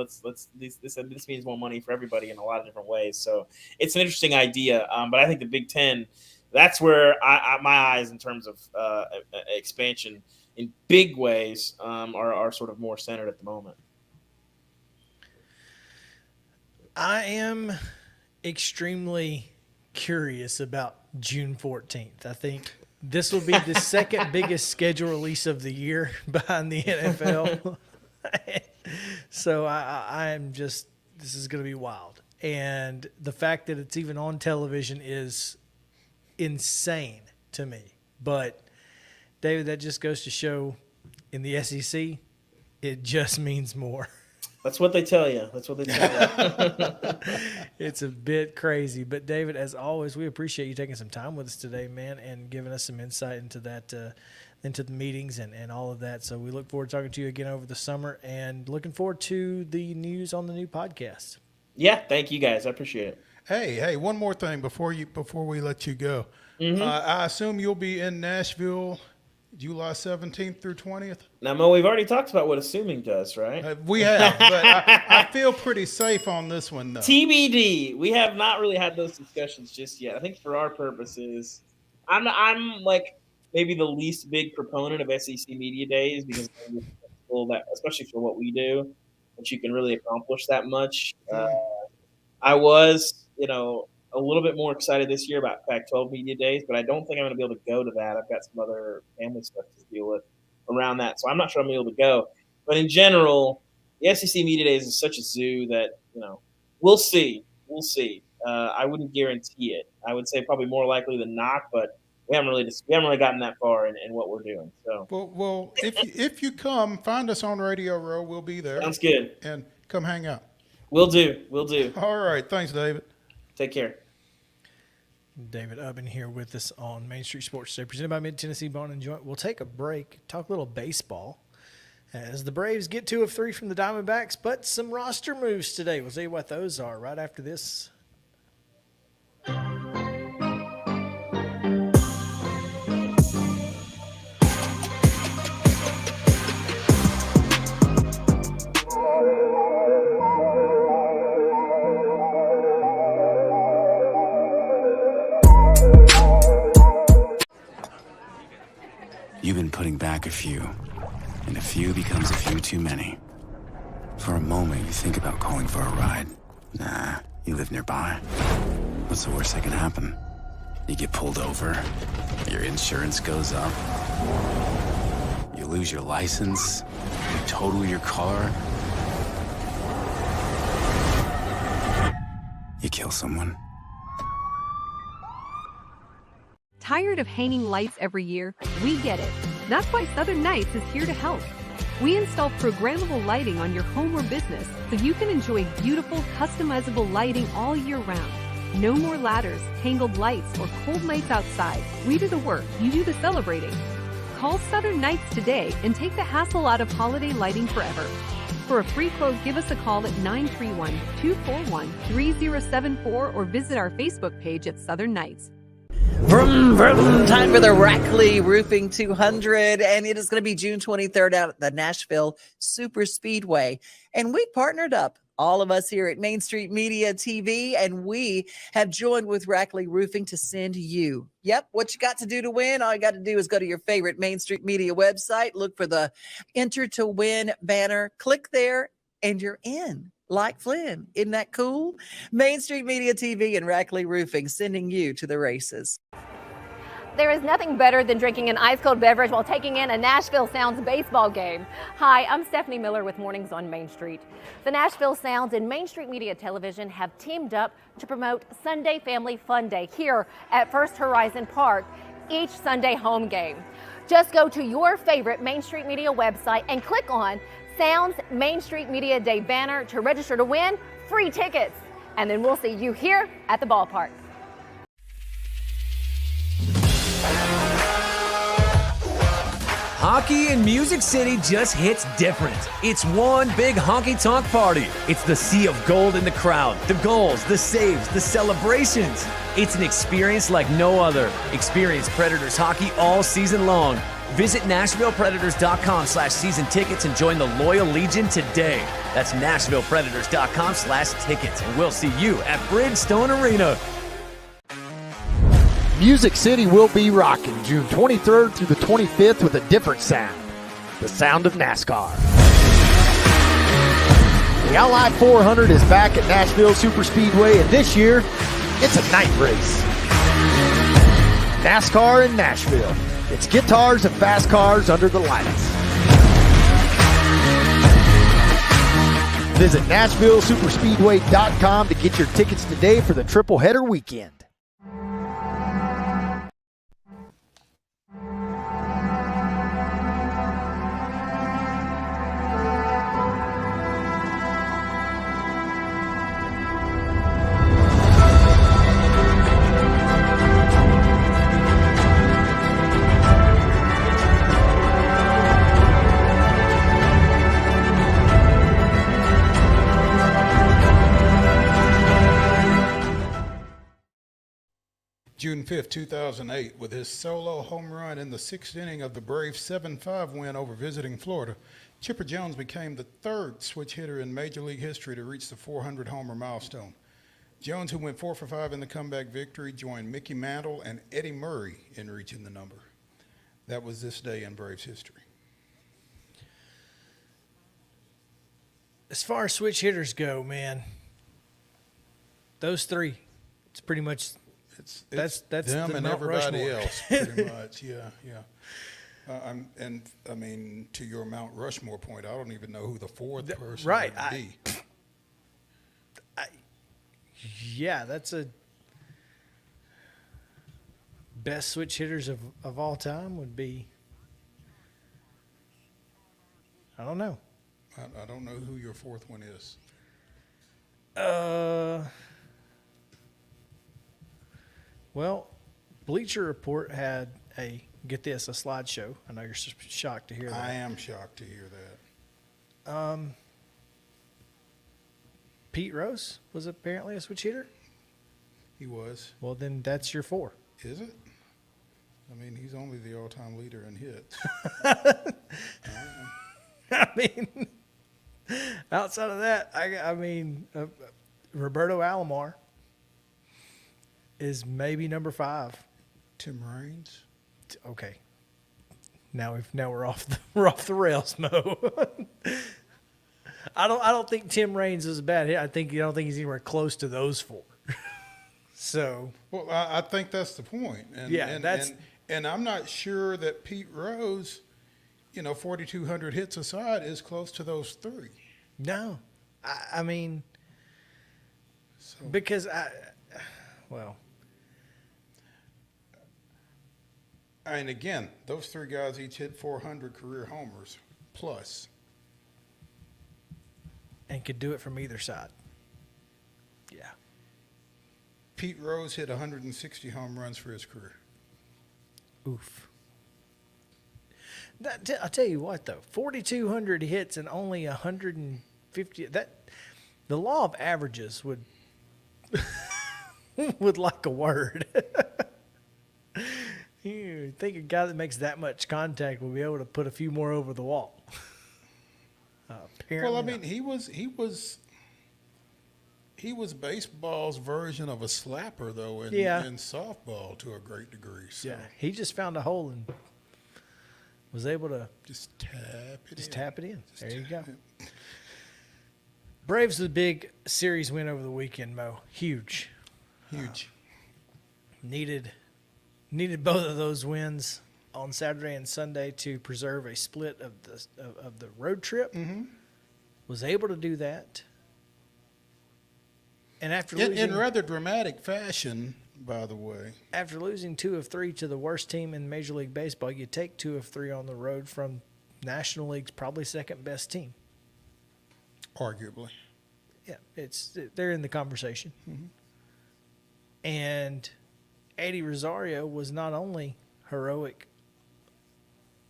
F: this means more money for everybody in a lot of different ways. So it's an interesting idea, but I think the Big Ten, that's where my eyes in terms of expansion in big ways are sort of more centered at the moment.
A: I am extremely curious about June 14th. I think this will be the second biggest schedule release of the year behind the NFL. So I am just, this is going to be wild. And the fact that it's even on television is insane to me. But David, that just goes to show in the SEC, it just means more.
F: That's what they tell you.
A: It's a bit crazy. But, David, as always, we appreciate you taking some time with us today, man, and giving us some insight into that, into the meetings and all of that. So we look forward to talking to you again over the summer and looking forward to the news on the new podcast.
F: Yeah, thank you, guys. I appreciate it.
B: Hey, one more thing before we let you go.
F: Mm-hmm.
B: I assume you'll be in Nashville July 17th through 20th?
F: Now, Mo, we've already talked about what assuming does, right?
B: We have, but I feel pretty safe on this one, though.
F: TBD. We have not really had those discussions just yet. I think for our purposes, I'm like maybe the least big proponent of SEC Media Days because that, especially for what we do, that you can really accomplish that much. I was, a little bit more excited this year about Pac-12 Media Days, but I don't think I'm going to be able to go to that. I've got some other family stuff to deal with around that, so I'm not sure I'm going to be able to go. But in general, the SEC Media Days is such a zoo that, we'll see. I wouldn't guarantee it. I would say probably more likely than not, but we haven't really gotten that far in what we're doing. So,
B: well, if you come, find us on Radio Row. We'll be there.
F: Sounds good.
B: And come hang out.
F: We'll do.
B: All right. Thanks, David.
F: Take care.
A: David UBBEN here with us on Main Street Sports Today, presented by Mid-Tennessee Bone and Joint. We'll take a break, talk a little baseball, as the Braves get 2 of 3 from the Diamondbacks, but some roster moves today. We'll tell you what those are right after this.
G: You've been putting back a few, and a few becomes a few too many. For a moment, you think about calling for a ride. Nah, you live nearby. What's the worst that can happen? You get pulled over, your insurance goes up, you lose your license, you total your car, you kill someone.
H: Tired of hanging lights every year? We get it. That's why Southern Nights is here to help. We install programmable lighting on your home or business so you can enjoy beautiful, customizable lighting all year round. No more ladders, tangled lights, or cold nights outside. We do the work, you do the celebrating. Call Southern Nights today and take the hassle out of holiday lighting forever. For a free quote, give us a call at 931-241-3074 or visit our Facebook page at Southern Nights.
I: Vroom, vroom, time for the Rackley Roofing 200, and it is going to be June 23rd out at the Nashville Super Speedway. And we partnered up, all of us here at Main Street Media TV, and we have joined with Rackley Roofing to send you. Yep, what you got to do to win, all you got to do is go to your favorite Main Street Media website, look for the Enter to Win banner, click there, and you're in. Like Flynn. Isn't that cool? Main Street Media TV and Rackley Roofing sending you to the races.
J: There is nothing better than drinking an ice-cold beverage while taking in a Nashville Sounds baseball game. Hi, I'm Stephanie Miller with Mornings on Main Street. The Nashville Sounds and Main Street Media Television have teamed up to promote Sunday Family Fun Day here at First Horizon Park. each Sunday home game. Just go to your favorite Main Street Media website and click on Sounds Main Street Media Day banner to register to win free tickets. And then we'll see you here at the ballpark.
K: Hockey in Music City just hits different. It's one big honky-tonk party. It's the sea of gold in the crowd, the goals, the saves, the celebrations. It's an experience like no other. Experience Predators hockey all season long. Visit NashvillePredators.com/season tickets and join the Loyal Legion today. That's NashvillePredators.com/tickets, and we'll see you at Bridgestone Arena.
L: Music City will be rocking June 23rd through the 25th with a different sound. The sound of NASCAR. The Ally 400 is back at Nashville Superspeedway, and this year, it's a night race. NASCAR in Nashville. It's guitars and fast cars under the lights. Visit NashvilleSuperspeedway.com to get your tickets today for the triple header weekend.
B: June 5th, 2008, with his solo home run in the sixth inning of the Braves' 7-5 win over visiting Florida, Chipper Jones became the third switch hitter in Major League history to reach the 400 homer milestone. Jones, who went 4 for 5 in the comeback victory, joined Mickey Mantle and Eddie Murray in reaching the number. That was this day in Braves history.
A: As far as switch hitters go, man, those three, it's pretty much that's
B: them
A: the
B: and
A: Mount
B: everybody
A: Rushmore.
B: else, pretty much. Yeah. And I mean, to your Mount Rushmore point, I don't even know who the fourth person
A: right,
B: would be.
A: Yeah, that's a best switch hitters of all time would be. I don't know.
B: I don't know who your fourth one is.
A: Well, Bleacher Report had a slideshow. I know you're shocked to hear that.
B: I am shocked to hear that.
A: Pete Rose was apparently a switch hitter.
B: He was.
A: Well, then that's your four.
B: Is it? I mean, he's only the all-time leader in hits.
A: I mean, outside of that, I mean, Roberto Alomar is maybe number 5.
B: Tim Raines.
A: Okay. Now we're off the rails, Mo. I don't think Tim Raines is a bad hit. I don't think he's anywhere close to those 4. So.
B: Well, I think that's the point. And I'm not sure that Pete Rose, 4,200 hits aside, is close to those 3.
A: No, I mean, because
B: and again, those 3 guys each hit 400 career homers plus.
A: And could do it from either side. Yeah.
B: Pete Rose hit 160 home runs for his career.
A: Oof. I'll tell you what, though, 4,200 hits and only 150. The law of averages would like a word. You think a guy that makes that much contact will be able to put a few more over the wall? Apparently
B: well, I mean,
A: not.
B: he was baseball's version of a slapper, though, in softball to a great degree. So.
A: Yeah, he just found a hole and was able to
B: just tap it in.
A: There you go. Braves with a big series win over the weekend, Mo. Huge. Needed both of those wins on Saturday and Sunday to preserve a split of the road trip.
B: Mm-hmm.
A: Was able to do that. And after losing,
B: in rather dramatic fashion, by the way.
A: After losing 2 of 3 to the worst team in Major League Baseball, you take 2 of 3 on the road from National League's probably second best team.
B: Arguably.
A: Yeah, they're in the conversation. And Eddie Rosario was not only heroic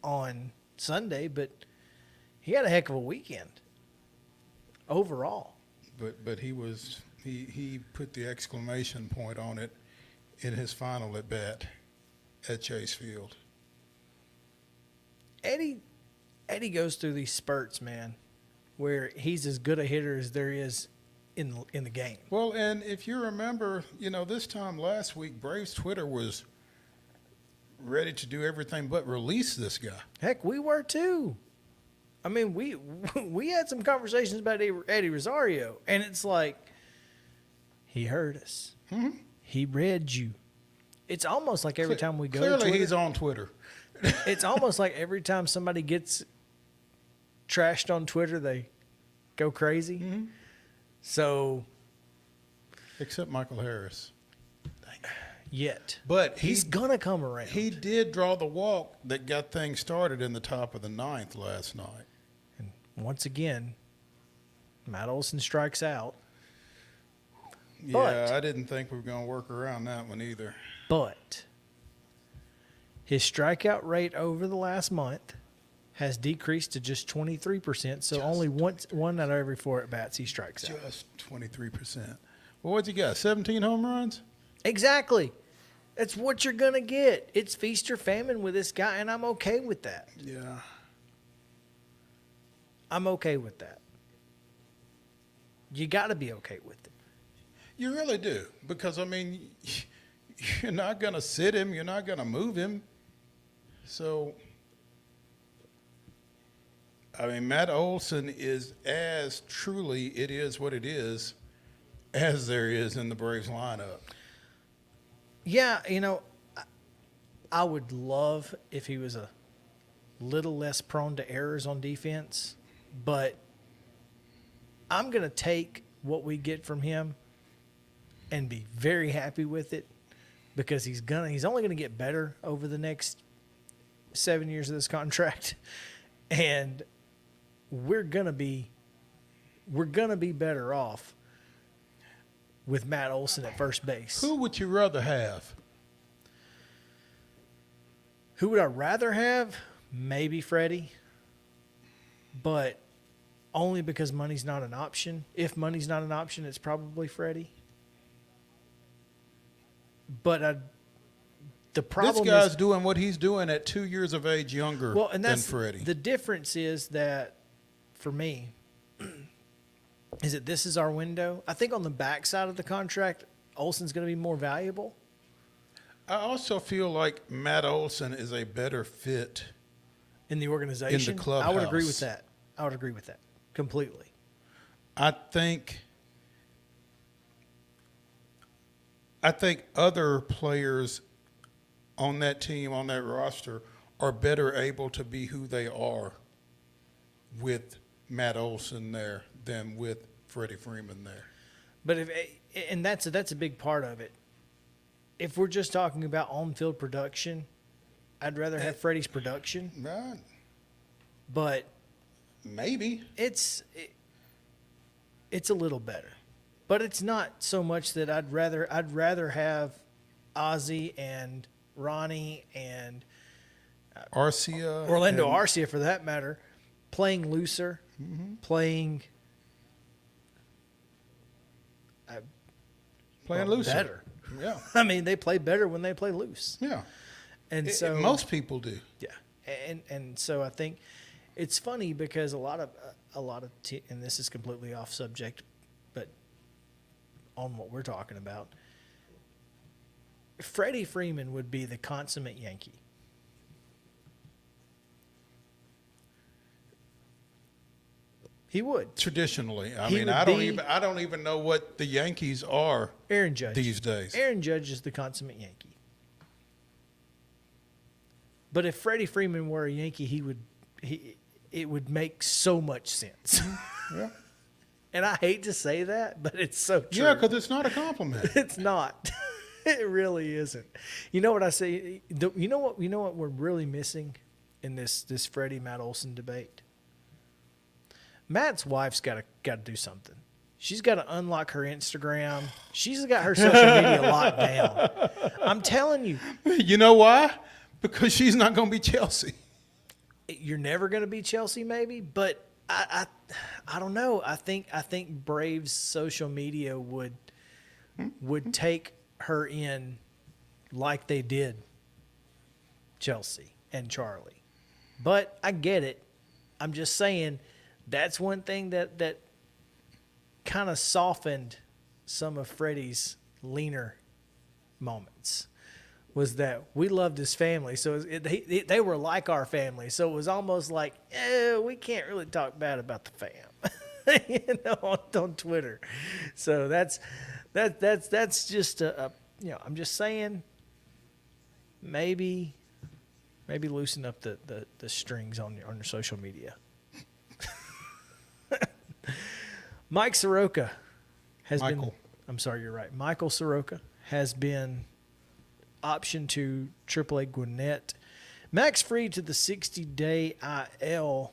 A: on Sunday, but he had a heck of a weekend overall.
B: But he put the exclamation point on it in his final at bat at Chase Field.
A: Eddie goes through these spurts, man, where he's as good a hitter as there is in the game.
B: Well, and if you remember, this time last week, Braves Twitter was ready to do everything but release this guy.
A: Heck, we were too. I mean, we had some conversations about Eddie Rosario, and it's like, he heard us. He read you. It's almost like every time we go to
B: Twitter. Clearly, he's on Twitter.
A: It's almost like every time somebody gets trashed on Twitter, they go crazy. So,
B: except Michael Harris.
A: But he's gonna come around.
B: He did draw the walk that got things started in the top of the 9th last night.
A: And once again, Matt Olson strikes out.
B: Yeah, I didn't think we were going to work around that one either.
A: But his strikeout rate over the last month has decreased to just 23%. So only one out of every 4 at-bats he strikes out.
B: Just 23%. Well, what's he got, 17 home runs?
A: Exactly. That's what you're going to get. It's feast or famine with this guy, and I'm okay with that.
B: Yeah.
A: I'm okay with that. You got to be okay with it.
B: You really do. Because, I mean, you're not going to sit him. You're not going to move him. So, I mean, Matt Olson is as truly it is what it is as there is in the Braves lineup.
A: Yeah, I would love if he was a little less prone to errors on defense, but I'm going to take what we get from him and be very happy with it because he's only going to get better over the next 7 years of this contract, and we're going to be better off with Matt Olson at first base.
B: Who would you rather have?
A: Who would I rather have? Maybe Freddie, but only because money's not an option. If money's not an option, it's probably Freddie. But the problem
B: this guy's doing what he's doing at 2 years of age younger than Freddie.
A: The difference is that, for me, is that this is our window. I think on the backside of the contract, Olson's going to be more valuable.
B: I also feel like Matt Olson is a better fit
A: in the organization.
B: In the clubhouse.
A: I would agree with that. I would agree with that completely.
B: I think other players on that team, on that roster, are better able to be who they are with Matt Olson there than with Freddie Freeman there.
A: But that's a big part of it. If we're just talking about on-field production, I'd rather have Freddie's production.
B: Right.
A: But
B: maybe
A: it's a little better. But it's not so much that I'd rather have Ozzie and Ronnie and
B: Arcia,
A: Orlando Arcia for that matter, playing looser, playing
B: looser.
A: Better.
B: Yeah.
A: I mean, they play better when they play loose.
B: Yeah.
A: And so
B: most people do.
A: Yeah. And so I think it's funny because a lot of and this is completely off subject, but on what we're talking about, Freddie Freeman would be the consummate Yankee. He would.
B: Traditionally. I don't even know what the Yankees are
A: Aaron Judge
B: these days.
A: Aaron Judge is the consummate Yankee. But if Freddie Freeman were a Yankee, it would make so much sense.
B: Yeah.
A: And I hate to say that, but it's so true.
B: Yeah, because it's not a compliment.
A: It's not. It really isn't. You know what I say? You know what we're really missing in this Freddie Matt Olson debate? Matt's wife's got to do something. She's got to unlock her Instagram. She's got her social media locked down. I'm telling you.
B: You know why? Because she's not going to be Chelsea.
A: You're never going to be Chelsea, maybe, but I don't know. I think Braves social media would take her in like they did Chelsea and Charlie. But I get it. I'm just saying that's one thing that kind of softened some of Freddie's leaner moments, was that we loved his family. So they were like our family. So it was almost like, we can't really talk bad about the fam, on Twitter. So that's just I'm just saying, maybe loosen up the strings on your social media. Mike Soroka has been. I'm sorry, you're right. Michael Soroka has been optioned to AAA Gwinnett. Max Fried to the 60-day IL,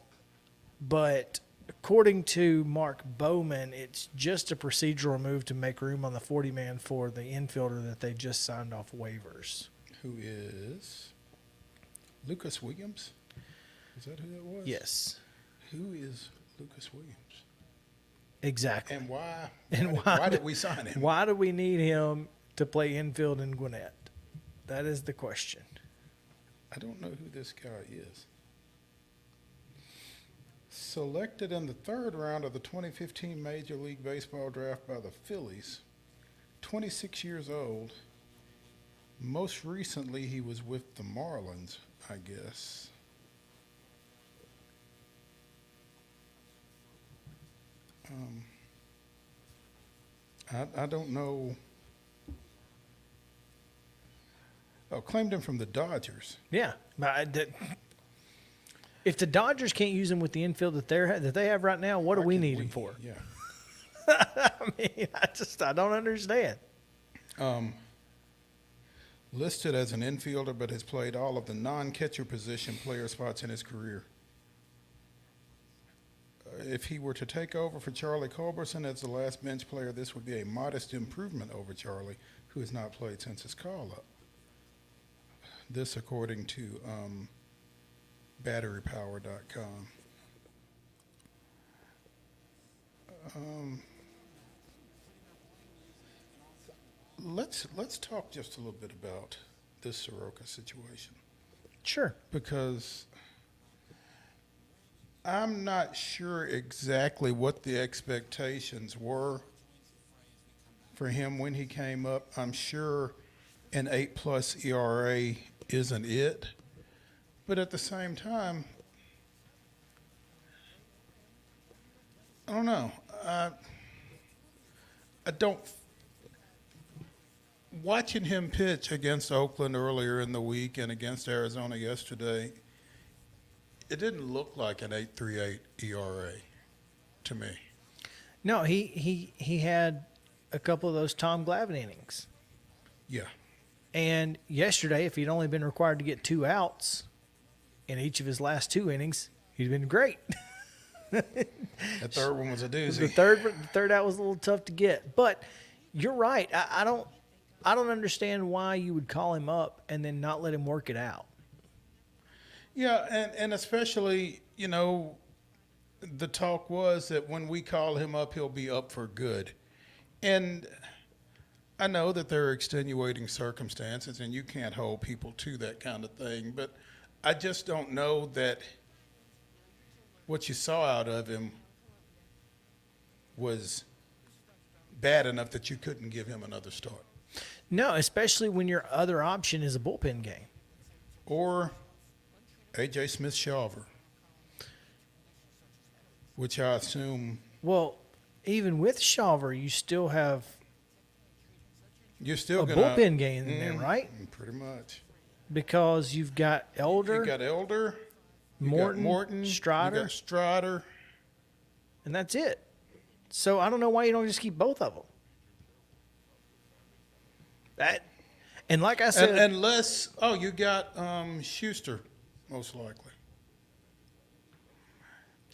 A: but according to Mark Bowman, it's just a procedural move to make room on the 40-man for the infielder that they just signed off waivers.
B: Who is Lucas Williams? Is that who that was?
A: Yes.
B: Who is Lucas Williams?
A: Exactly.
B: And why? Why did we sign him?
A: Why do we need him to play infield in Gwinnett? That is the question.
B: I don't know who this guy is. Selected in the 3rd round of the 2015 Major League Baseball draft by the Phillies, 26 years old. Most recently, he was with the Marlins, I guess. I don't know. Oh, claimed him from the Dodgers.
A: Yeah. If the Dodgers can't use him with the infield that they have right now, what do we need him for?
B: Yeah.
A: I mean, I don't understand.
B: Listed as an infielder, but has played all of the non-catcher position player spots in his career. If he were to take over for Charlie Culberson as the last bench player, this would be a modest improvement over Charlie, who has not played since his call-up. This according to batterypower.com. Let's talk just a little bit about this Soroka situation.
A: Sure.
B: Because I'm not sure exactly what the expectations were for him when he came up. I'm sure an 8+ ERA isn't it. But at the same time, I don't know. I don't. Watching him pitch against Oakland earlier in the week and against Arizona yesterday, it didn't look like an 8.38 ERA to me.
A: No, he had a couple of those Tom Glavine innings.
B: Yeah.
A: And yesterday, if he'd only been required to get 2 outs in each of his last 2 innings, he'd been great.
B: The third one was a doozy.
A: The third out was a little tough to get. But you're right. I don't understand why you would call him up and then not let him work it out.
B: Yeah, and especially, the talk was that when we call him up, he'll be up for good. And I know that there are extenuating circumstances, and you can't hold people to that kind of thing, but I just don't know that what you saw out of him was bad enough that you couldn't give him another start.
A: No, especially when your other option is a bullpen game.
B: Or A.J. Smith-Shawver, which I assume.
A: Well, even with Shawver, you still have bullpen game in there, right?
B: Pretty much.
A: Because you've got Elder.
B: You got Elder.
A: Morton, Strider.
B: You got Strider.
A: And that's it. So I don't know why you don't just keep both of them. And like I said,
B: unless you got Schuster, most likely.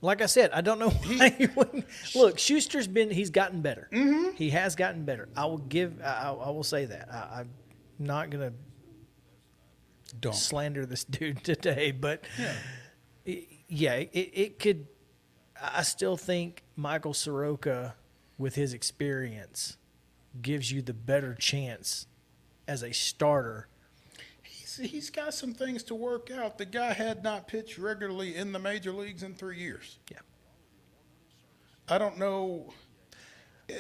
A: Like I said, I don't know why he wouldn't. Look, Schuster's he's gotten better. Mm-hmm. He has gotten better. I will say that. I'm not going to slander this dude today, but it could. I still think Michael Soroka, with his experience, gives you the better chance as a starter.
B: He's got some things to work out. The guy had not pitched regularly in the major leagues in 3 years.
A: Yeah.
B: I don't know.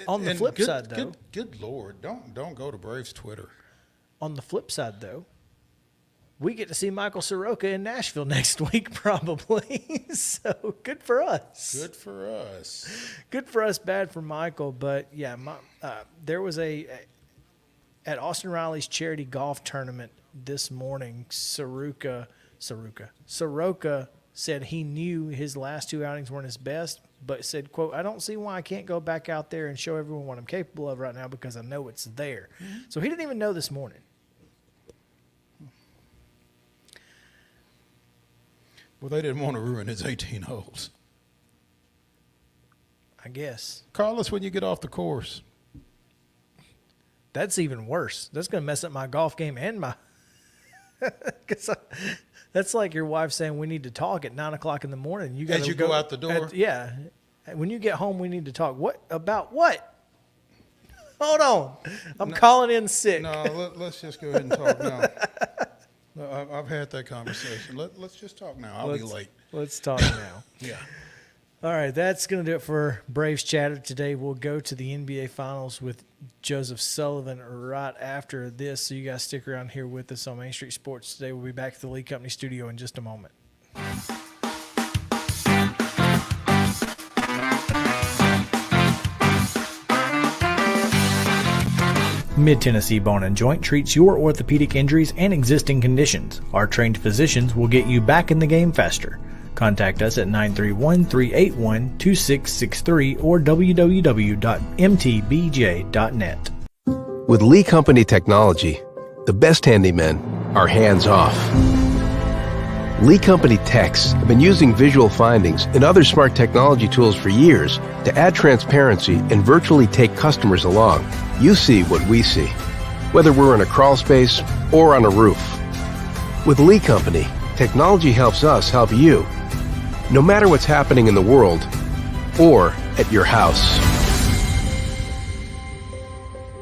A: On the flip side, though.
B: Good Lord, don't go to Braves Twitter.
A: On the flip side, though, we get to see Michael Soroka in Nashville next week, probably. So good for us.
B: Good for us.
A: Good for us, bad for Michael. But, yeah, there was at Austin Riley's charity golf tournament this morning, Soroka said he knew his last 2 outings weren't his best, but said, quote, "I don't see why I can't go back out there and show everyone what I'm capable of right now because I know it's there." Mm-hmm. So he didn't even know this morning.
B: Well, they didn't want to ruin his 18 holes.
A: I guess.
B: Call us when you get off the course.
A: That's even worse. That's going to mess up my golf game and my – that's like your wife saying we need to talk at 9 o'clock in the morning. You
B: As you go out the door?
A: Yeah. When you get home, we need to talk. What? About what? Hold on. I'm calling in sick.
B: No, let's just go ahead and talk now. No, I've had that conversation. Let's just talk now. I'll be late.
A: Let's talk now.
B: Yeah.
A: All right, that's going to do it for Braves Chatter today. We'll go to the NBA Finals with Joseph Sullivan right after this. So you guys stick around here with us on Main Street Sports today. We'll be back to the Lee Company studio in just a moment. Mid-Tennessee Bone and Joint treats your orthopedic injuries and existing conditions. Our trained physicians will get you back in the game faster. Contact us at 931-381-2663 or www.mtbj.net.
D: With Lee Company technology, the best handymen are hands-off. Lee Company techs have been using visual findings and other smart technology tools for years to add transparency and virtually take customers along. You see what we see, whether we're in a crawl space or on a roof. With Lee Company, technology helps us help you, no matter what's happening in the world or at your house.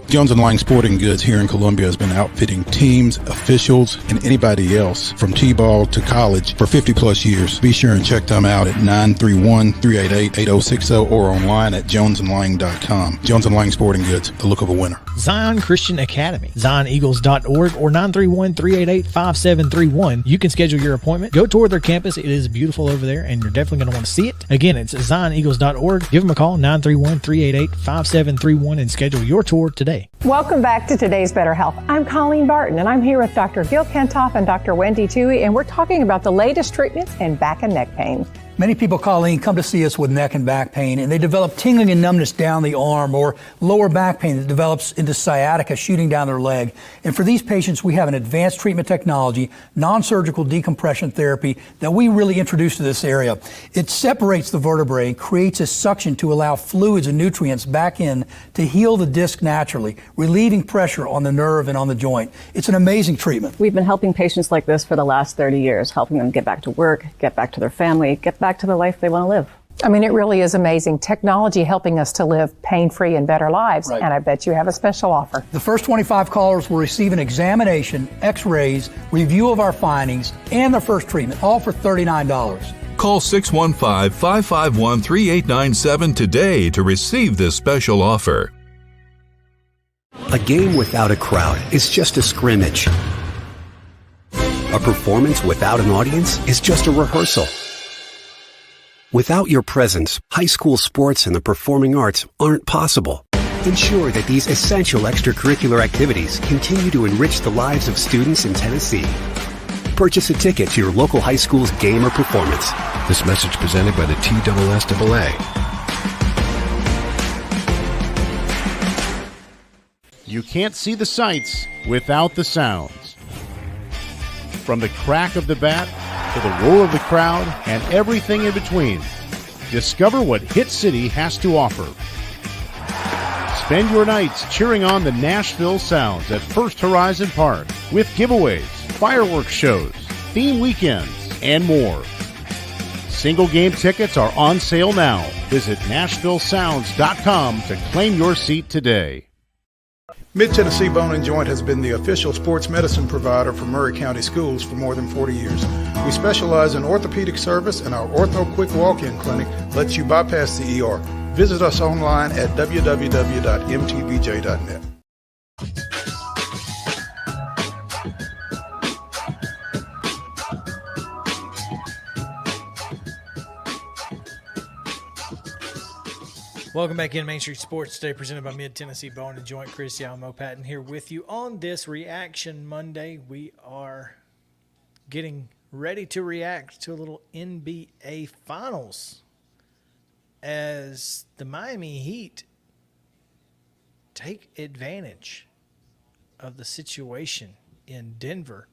B: Jones & Lang Sporting Goods here in Columbia has been outfitting teams, officials, and anybody else from T-ball to college for 50-plus years. Be sure and check them out at 931-388-8060 or online at jonesandlang.com. Jones & Lang Sporting Goods, the look of a winner.
A: Zion Christian Academy, zioneagles.org or 931-388-5731. You can schedule your appointment. Go tour their campus. It is beautiful over there, and you're definitely going to want to see it. Again, it's zioneagles.org. Give them a call, 931-388-5731, and schedule your tour today.
M: Welcome back to Today's Better Health. I'm Colleen Barton, and I'm here with Dr. Gil Kentoff and Dr. Wendy Toohey, and we're talking about the latest treatments in back and neck pain.
N: Many people, Colleen, come to see us with neck and back pain, and they develop tingling and numbness down the arm or lower back pain that develops into sciatica shooting down their leg. And for these patients, we have an advanced treatment technology, non-surgical decompression therapy that we really introduced to this area. It separates the vertebrae and creates a suction to allow fluids and nutrients back in to heal the disc naturally, relieving pressure on the nerve and on the joint. It's an amazing treatment.
O: We've been helping patients like this for the last 30 years, helping them get back to work, get back to their family, get back to the life they want to live.
M: I mean, it really is amazing. Technology helping us to live pain-free and better lives. Right. And I bet you have a special offer.
N: The first 25 callers will receive an examination, x-rays, review of our findings, and their first treatment, all for $39.
P: Call 615-551-3897 today to receive this special offer.
Q: A game without a crowd is just a scrimmage. A performance without an audience is just a rehearsal. Without your presence, high school sports and the performing arts aren't possible. Ensure that these essential extracurricular activities continue to enrich the lives of students in Tennessee. Purchase a ticket to your local high school's game or performance.
D: This message presented by the TSSAA.
E: You can't see the sights without the sounds. From the crack of the bat to the roar of the crowd and everything in between, discover what Hit City has to offer. Spend your nights cheering on the Nashville Sounds at First Horizon Park with giveaways, fireworks shows, theme weekends, and more. Single game tickets are on sale now. Visit NashvilleSounds.com to claim your seat today.
B: Mid-Tennessee Bone and Joint has been the official sports medicine provider for Murray County Schools for more than 40 years. We specialize in orthopedic service, and our Ortho Quick Walk-In Clinic lets you bypass the ER. Visit us online at www.mtbj.net.
A: Welcome back in Main Street Sports today, presented by Mid-Tennessee Bone and Joint. Chris Yow and Mo Patton here with you on this Reaction Monday. We are getting ready to react to a little NBA Finals as the Miami Heat take advantage of the situation in Denver,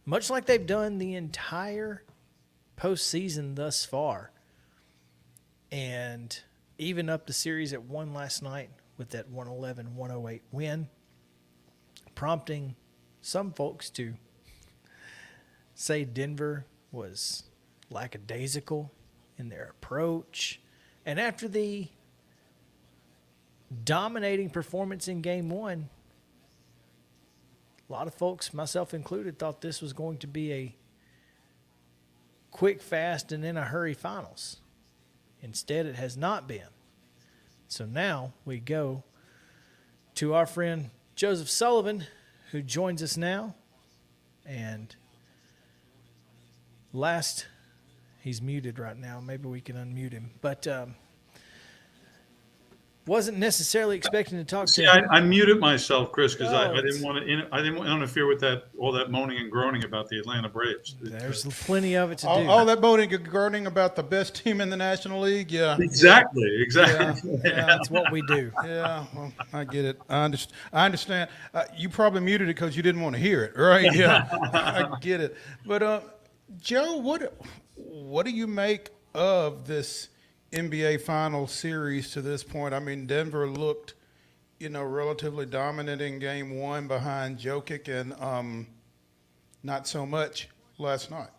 A: much like they've done the entire postseason thus far, and even up the series at 1 last night with that 111-108 win, prompting some folks to say Denver was lackadaisical in their approach. And after the dominating performance in Game 1, a lot of folks, myself included, thought this was going to be a quick, fast, and in a hurry finals. Instead, it has not been. So now we go to our friend Joseph Sullivan, who joins us now. And he's muted right now. Maybe we can unmute him. But wasn't necessarily expecting to talk to him.
R: I muted myself, Chris, because I didn't want to. I didn't want to interfere with all that moaning and groaning about the Atlanta Braves.
A: There's plenty of it to do.
B: All that moaning and groaning about the best team in the National League, yeah.
R: Exactly.
B: Yeah,
A: that's what we do.
B: Yeah, well, I get it. I understand. You probably muted it because you didn't want to hear it, right? Yeah, I get it. But Joe, what do you make of this NBA Finals series to this point? I mean, Denver looked, relatively dominant in Game 1 behind Jokic, and not so much last night.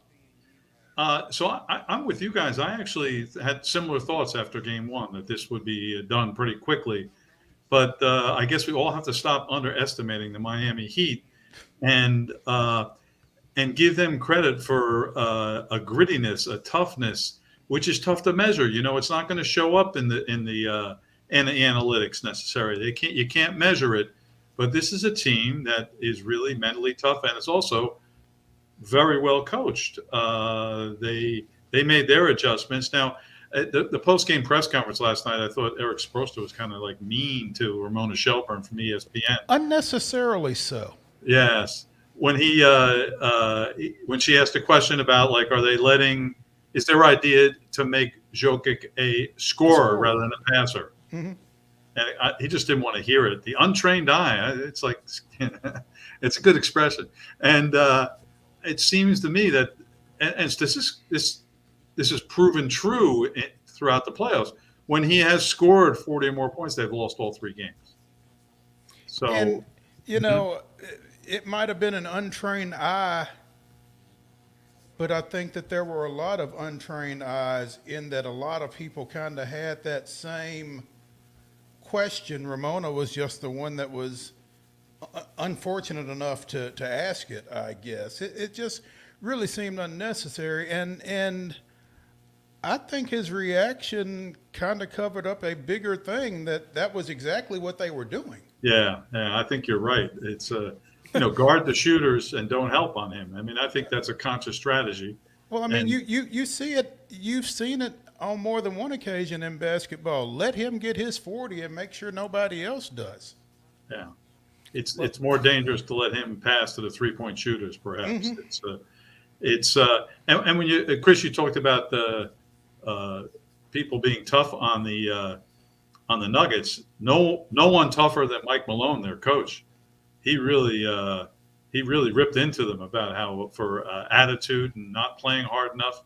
R: So I'm with you guys. I actually had similar thoughts after Game 1 that this would be done pretty quickly. But I guess we all have to stop underestimating the Miami Heat and give them credit for a grittiness, a toughness, which is tough to measure. It's not going to show up in the analytics necessarily. You can't measure it, but this is a team that is really mentally tough, and it's also very well coached. They made their adjustments. Now, the post-game press conference last night, I thought Eric Spoelstra was kind of like mean to Ramona Shelburne from ESPN.
B: Unnecessarily so.
R: Yes. When she asked a question about, are they is their idea to make Jokic a scorer rather than a passer?
B: Mm-hmm.
R: And he just didn't want to hear it. The untrained eye, it's like, it's a good expression. And it seems to me that, and this is proven true throughout the playoffs. When he has scored 40 or more points, they've lost all 3 games. So,
B: and, it might have been an untrained eye, but I think that there were a lot of untrained eyes in that a lot of people kind of had that same question. Ramona was just the one that was unfortunate enough to ask it, I guess. It just really seemed unnecessary. And I think his reaction kind of covered up a bigger thing that was exactly what they were doing.
R: Yeah, I think you're right. It's guard the shooters and don't help on him. I mean, I think that's a conscious strategy.
B: Well, I mean, you see it. You've seen it on more than one occasion in basketball. Let him get his 40 and make sure nobody else does.
R: Yeah, it's more dangerous to let him pass to the 3-point shooters, perhaps.
B: Mm-hmm.
R: And when Chris, you talked about the people being tough on the on the Nuggets, no one tougher than Mike Malone, their coach. He really ripped into them about how for attitude and not playing hard enough,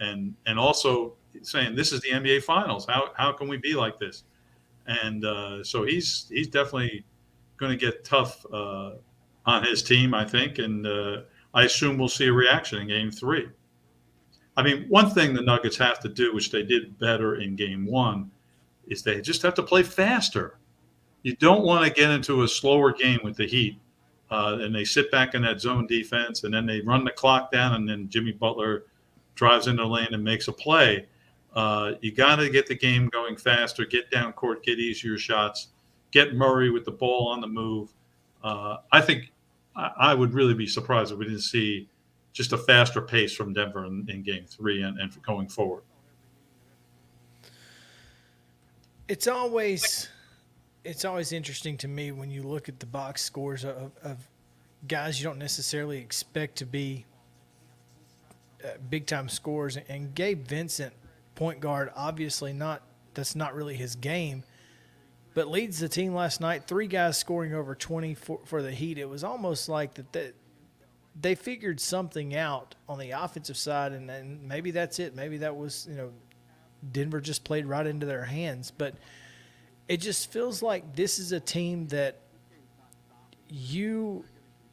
R: and also saying this is the NBA Finals. How can we be like this? And so he's definitely going to get tough on his team, I think, and I assume we'll see a reaction in Game 3. I mean, one thing the Nuggets have to do, which they did better in Game 1, is they just have to play faster. You don't want to get into a slower game with the Heat, and they sit back in that zone defense, and then they run the clock down, and then Jimmy Butler drives into the lane and makes a play. You got to get the game going faster, get down court, get easier shots, get Murray with the ball on the move. I think I would really be surprised if we didn't see just a faster pace from Denver in Game 3 and going forward.
A: It's always interesting to me when you look at the box scores of guys you don't necessarily expect to be big-time scorers. And Gabe Vincent, point guard, obviously that's not really his game, but leads the team last night. 3 guys scoring over 20 for the Heat. It was almost like that they figured something out on the offensive side, and maybe that's it. Maybe that was, Denver just played right into their hands. But it just feels like this is a team that you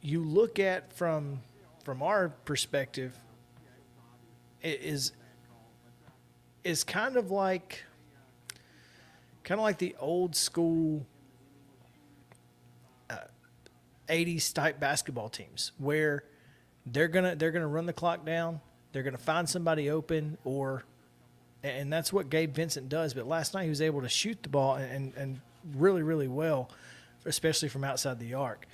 A: look at from our perspective is kind of like the old school 80s type basketball teams where they're gonna run the clock down, they're gonna find somebody open, and that's what Gabe Vincent does. But last night he was able to shoot the ball and really, really well, especially from outside the arc.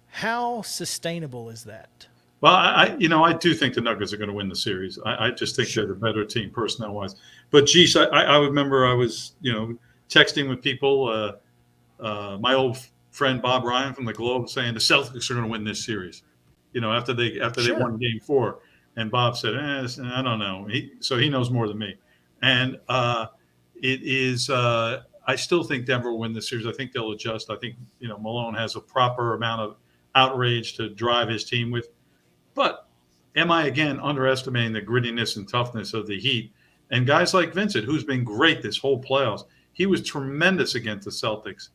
A: How sustainable is that?
R: Well, I do think the Nuggets are going to win the series. I just think they're the better team personnel wise. But geez, I remember I was texting with people. My old friend Bob Ryan from the Globe saying the Celtics are going to win this series. After they won Game 4, and Bob said, I don't know. He knows more than me. And it is. I still think Denver will win this series. I think they'll adjust. I think Malone has a proper amount of outrage to drive his team with. But am I again underestimating the grittiness and toughness of the Heat? And guys like Vincent, who's been great this whole playoffs, he was tremendous against the Celtics.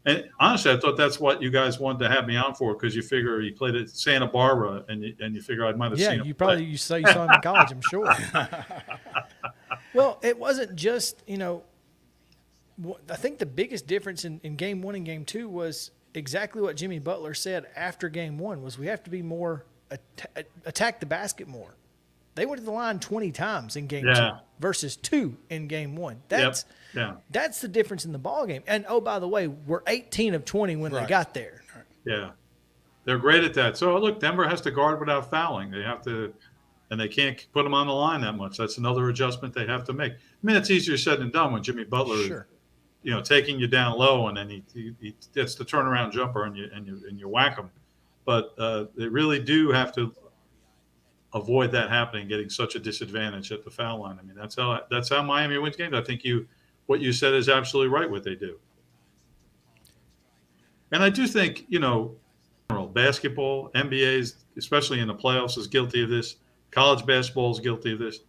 R: And honestly, I thought that's what you guys wanted to have me on for, because you figure he played at Santa Barbara, and you figure I might have seen him.
A: Yeah, you saw him in college, I'm sure. Well, it wasn't just I think the biggest difference in Game 1 and Game 2 was exactly what Jimmy Butler said after Game 1 was we have to be more attack the basket more. They went to the line 20 times in Game 2 versus 2 in Game 1. That's the difference in the ball game. And oh, by the way, we're 18 of 20 when they got there.
R: Yeah, they're great at that. So look, Denver has to guard without fouling. They have to, and they can't put them on the line that much. That's another adjustment they have to make. I mean, it's easier said than done when Jimmy Butler is, taking you down low, and then he gets the turnaround jumper and you whack him. But they really do have to avoid that happening, getting such a disadvantage at the foul line. I mean, that's how Miami wins games. I think what you said is absolutely right. What they do, and I do think basketball, NBA's, especially in the playoffs, is guilty of this. College basketball is guilty of this.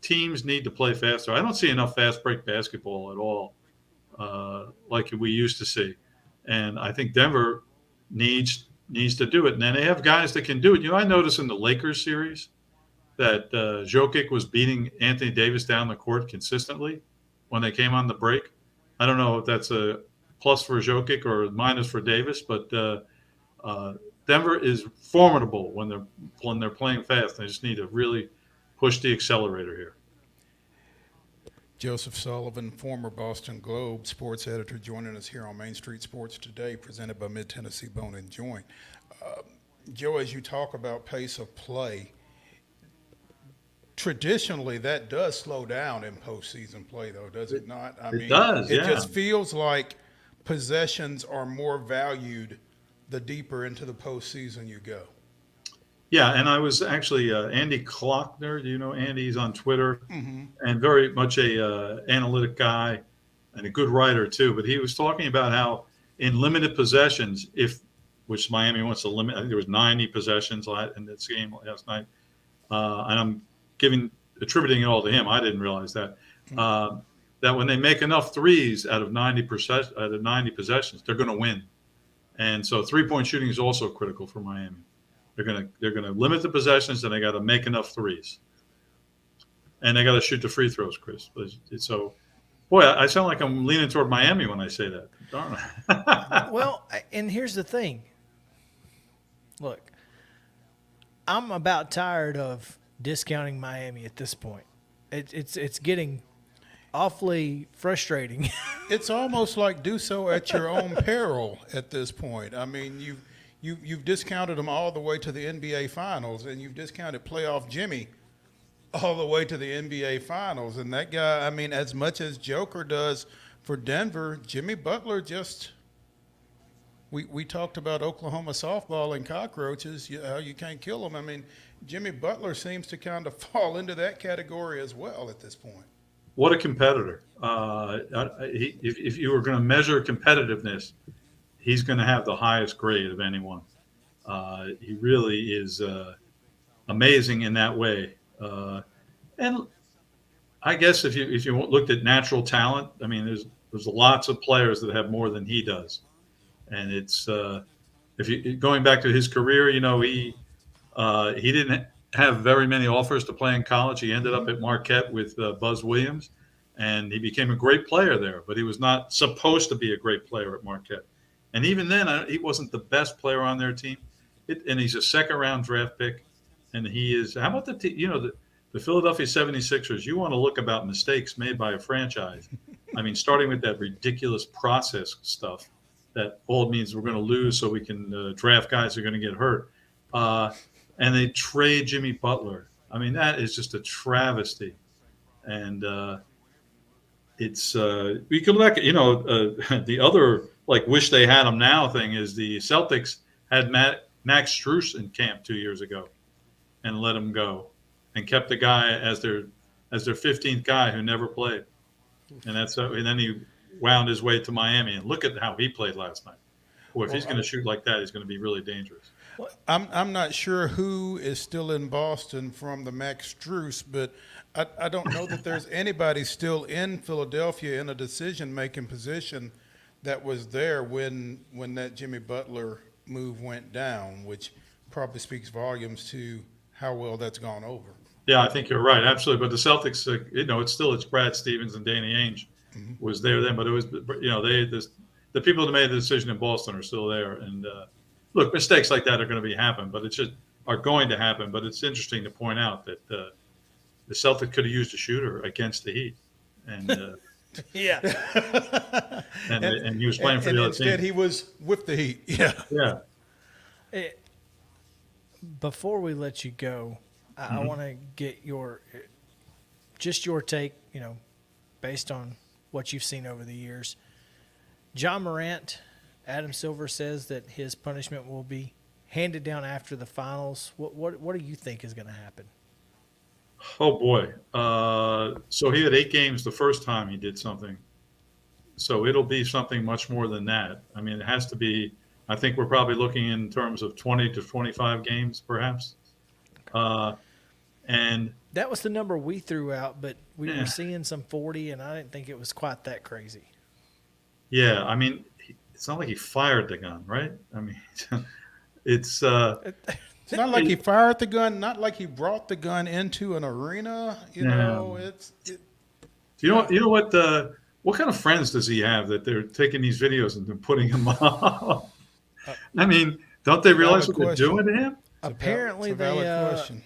R: Teams need to play faster. I don't see enough fast break basketball at all, like we used to see, and I think Denver needs to do it. And then they have guys that can do it. I noticed in the Lakers series that Jokic was beating Anthony Davis down the court consistently when they came on the break. I don't know if that's a plus for Jokic or a minus for Davis, but Denver is formidable when they're playing fast. They just need to really push the accelerator here.
B: Joseph Sullivan, former Boston Globe sports editor, joining us here on Main Street Sports Today, presented by Mid-Tennessee Bone and Joint. Joe, as you talk about pace of play, traditionally that does slow down in postseason play, though, does it not?
R: It does,
B: It just feels like possessions are more valued the deeper into the postseason you go.
R: Yeah, and I was actually Andy Klockner. Do you know Andy? He's on Twitter,
B: Mm-hmm.
R: and very much a analytic guy. and a good writer too. But he was talking about how in limited possessions, which Miami wants to limit, I think there was 90 possessions in this game last night, and I'm attributing it all to him. I didn't realize that. That when they make enough threes out of 90 possessions, they're going to win. And so 3-point shooting is also critical for Miami. They're gonna limit the possessions, and they got to make enough threes, and they got to shoot the free throws, Chris. So, boy, I sound like I'm leaning toward Miami when I say that. Darn it.
A: Well, and here's the thing. Look, I'm about tired of discounting Miami at this point. It's getting awfully frustrating.
B: It's almost like do so at your own peril at this point. I mean, you've discounted them all the way to the NBA Finals, and you've discounted playoff Jimmy all the way to the NBA Finals. And that guy, I mean, as much as Joker does for Denver, Jimmy Butler just we talked about Oklahoma softball and cockroaches, how you can't kill them. I mean, Jimmy Butler seems to kind of fall into that category as well at this point.
R: What a competitor. If you were going to measure competitiveness, he's going to have the highest grade of anyone. He really is amazing in that way. And I guess if you looked at natural talent, I mean, there's lots of players that have more than he does. And it's going back to his career, he didn't have very many offers to play in college. He ended up at Marquette with Buzz Williams, and he became a great player there. But he was not supposed to be a great player at Marquette. And even then, he wasn't the best player on their team. And he's a second-round draft pick. And he is. How about the Philadelphia 76ers? You want to look about mistakes made by a franchise. I mean, starting with that ridiculous process stuff that all it means we're going to lose so we can draft guys who are going to get hurt. And they trade Jimmy Butler. I mean, that is just a travesty. And it's we can look at, the other wish they had him now thing is the Celtics had Max Strus in camp 2 years ago and let him go and kept the guy as their 15th guy who never played. And and then he wound his way to Miami, and look at how he played last night. Boy, if he's going to shoot like that, he's going to be really dangerous.
B: I'm not sure who is still in Boston from the Max Strus, but I don't know that there's anybody still in Philadelphia in a decision-making position that was there when that Jimmy Butler move went down, which probably speaks volumes to how well that's gone over.
R: Yeah, I think you're right, absolutely. But the Celtics, it's Brad Stevens and Danny Ainge was there then, but it was the people that made the decision in Boston are still there. And look, mistakes like that are going to happen, but are going to happen. But it's interesting to point out that the Celtics could have used a shooter against the Heat, and
A: yeah,
R: and he was playing for the other team.
B: Instead, he was with the Heat. Yeah.
A: Before we let you go, I want to get your take, based on what you've seen over the years. John Morant, Adam Silver says that his punishment will be handed down after the finals. What do you think is going to happen?
R: Oh boy! So he had 8 games the first time he did something. So it'll be something much more than that. I mean, it has to be. I think we're probably looking in terms of 20 to 25 games, perhaps. And
A: that was the number we threw out, but we were seeing some 40, and I didn't think it was quite that crazy.
R: Yeah, I mean, it's not like he fired the gun, right? I mean, it's
B: not like he fired the gun, not like he brought the gun into an arena. You know what kind of friends does he have that they're taking these videos and they're putting them up? I mean, don't they realize what they're doing to him?
A: Apparently,
B: it's a valid question.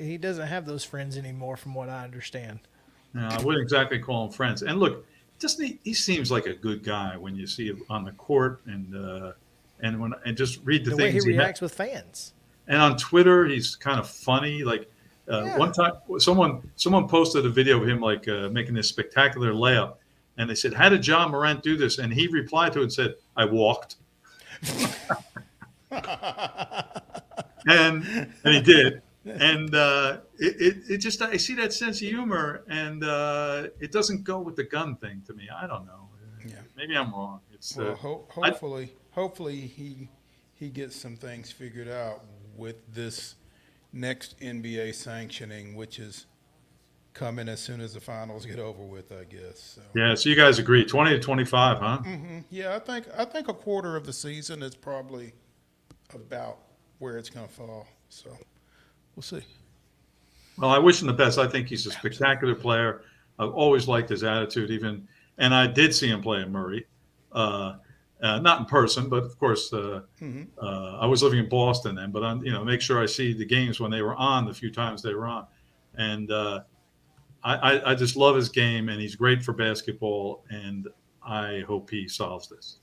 A: He doesn't have those friends anymore, from what I understand.
R: No, I wouldn't exactly call him friends. And look, he seems like a good guy when you see him on the court, and just read the things
A: way he reacts with fans.
R: And on Twitter, he's kind of funny. One time, someone posted a video of him making this spectacular layup, and they said, "How did John Morant do this?" And he replied to it and said, "I walked." And he did. And it just, I see that sense of humor, and it doesn't go with the gun thing to me. I don't know.
B: Yeah.
R: Maybe I'm wrong. It's
B: Well, hopefully he gets some things figured out with this next NBA sanctioning, which is coming as soon as the finals get over with, I guess. So.
R: Yeah. So you guys agree, 20 to 25, huh?
B: Mm-hmm. Yeah, I think a quarter of the season is probably about where it's going to fall. So we'll see.
R: Well, I wish him the best. I think he's a spectacular player. I've always liked his attitude, and I did see him play in Murray, not in person, but of course, I was living in Boston then. But make sure I see the games when they were on, the few times they were on, and I just love his game, and he's great for basketball, and I hope he solves this.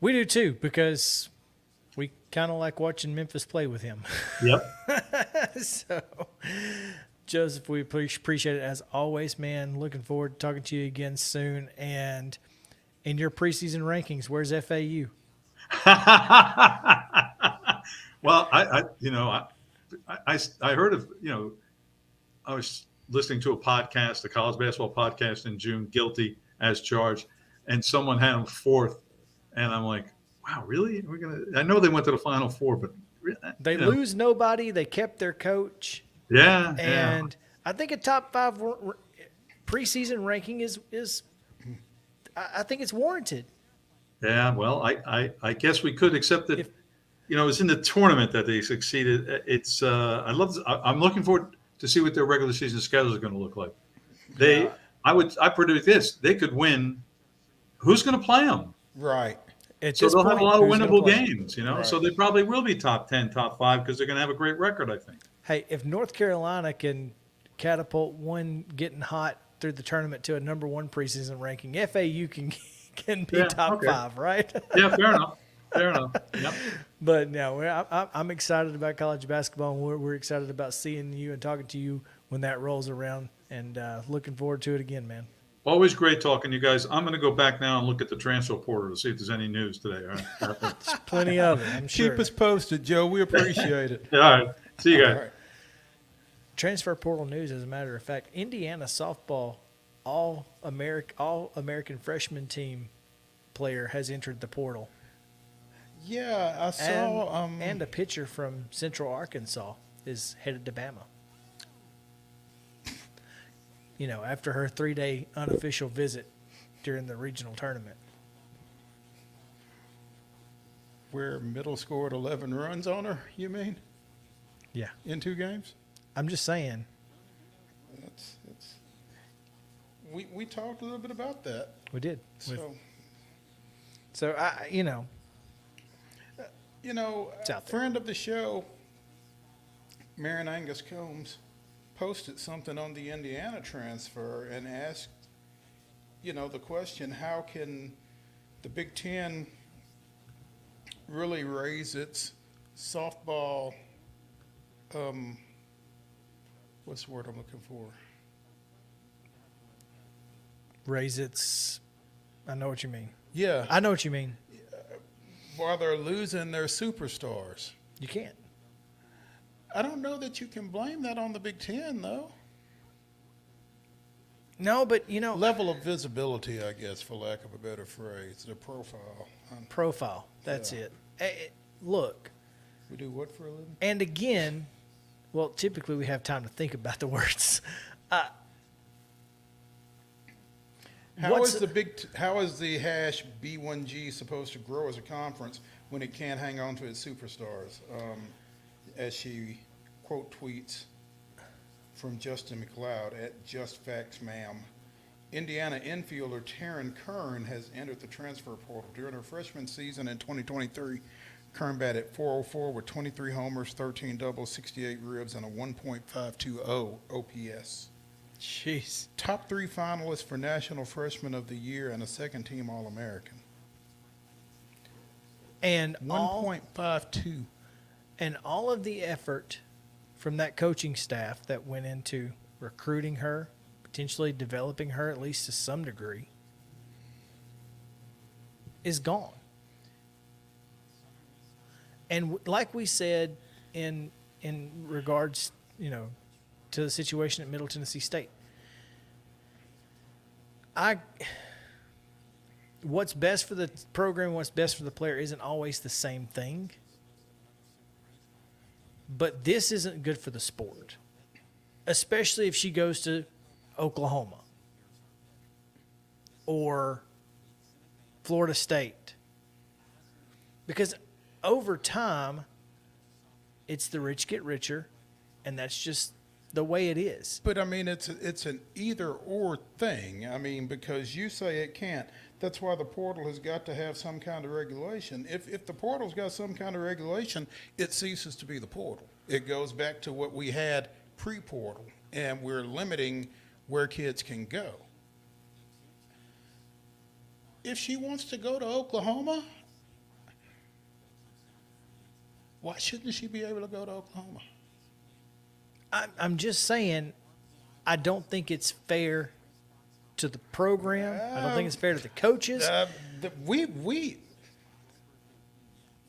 A: We do too, because we kind of like watching Memphis play with him.
R: Yep.
A: So, Joseph, we appreciate it as always, man. Looking forward to talking to you again soon. And in your preseason rankings, where's FAU?
R: Well, I heard of, I was listening to a podcast, the college basketball podcast in June, Guilty as Charged, and someone had them fourth. And I'm like, wow, really? I know they went to the Final Four, but
A: they lose nobody. They kept their coach.
R: Yeah.
A: And I think a top 5 preseason ranking is I think it's warranted.
R: Yeah. Well, I guess we could, except that, it's in the tournament that they succeeded. It's I'm looking forward to see what their regular season schedule is going to look like. I predict this. They could win. Who's going to play them?
B: Right.
R: So they'll have a lot of winnable games, Right. So they probably will be top 10, top 5, because they're going to have a great record, I think.
A: Hey, if North Carolina can catapult one getting hot through the tournament to a number 1 preseason ranking, FAU can be top 5, right?
R: Yeah, fair enough. Fair enough. Yep.
A: But no, I'm excited about college basketball, and we're excited about seeing you and talking to you when that rolls around, and looking forward to it again, man.
R: Always great talking to you guys. I'm going to go back now and look at the transfer portal to see if there's any news today. All right?
A: There's plenty of it, I'm sure.
B: Keep us posted, Joe. We appreciate it.
R: All right. See you guys.
B: All right.
A: Transfer portal news, as a matter of fact, Indiana softball all-American freshman team player has entered the portal.
B: Yeah, I saw.
A: And a pitcher from Central Arkansas is headed to Bama. After her 3-day unofficial visit during the regional tournament.
B: Where Middle scored 11 runs on her, you mean?
A: Yeah.
B: In 2 games?
A: I'm just saying.
B: We talked a little bit about that.
A: We did.
B: So
A: it's out there.
B: Friend of the show, Marion Angus Combs, posted something on the Indiana transfer and asked, the question, how can the Big Ten really raise its softball, what's the word I'm looking for?
A: I know what you mean.
B: Yeah.
A: I know what you mean.
B: While they're losing their superstars.
A: You can't.
B: I don't know that you can blame that on the Big Ten, though.
A: No, but,
B: level of visibility, I guess, for lack of a better phrase, the profile.
A: Profile, that's it. Look.
B: We do what for a living?
A: And again, well, typically we have time to think about the words.
B: How is the hash B1G supposed to grow as a conference when it can't hang on to its superstars? As she quote tweets from Justin McLeod at Just Facts Ma'am. Indiana infielder Taryn Kern has entered the transfer portal. During her freshman season in 2023, Kern batted .404 with 23 homers, 13 doubles, 68 ribs, and a 1.520 OPS.
A: Jeez.
B: Top 3 finalists for National Freshman of the Year and a second-team All-American.
A: And
B: 1.52.
A: And all of the effort from that coaching staff that went into recruiting her, potentially developing her at least to some degree, is gone. And like we said in regards, to the situation at Middle Tennessee State. What's best for the program, what's best for the player isn't always the same thing. But this isn't good for the sport, especially if she goes to Oklahoma or Florida State. Because over time, it's the rich get richer, and that's just the way it is.
B: But I mean, it's an either or thing. I mean, because you say it can't. That's why the portal has got to have some kind of regulation. If the portal's got some kind of regulation, it ceases to be the portal. It goes back to what we had pre-portal, and we're limiting where kids can go. If she wants to go to Oklahoma, why shouldn't she be able to go to Oklahoma?
A: I'm just saying, I don't think it's fair to the program. I don't think it's fair to the coaches.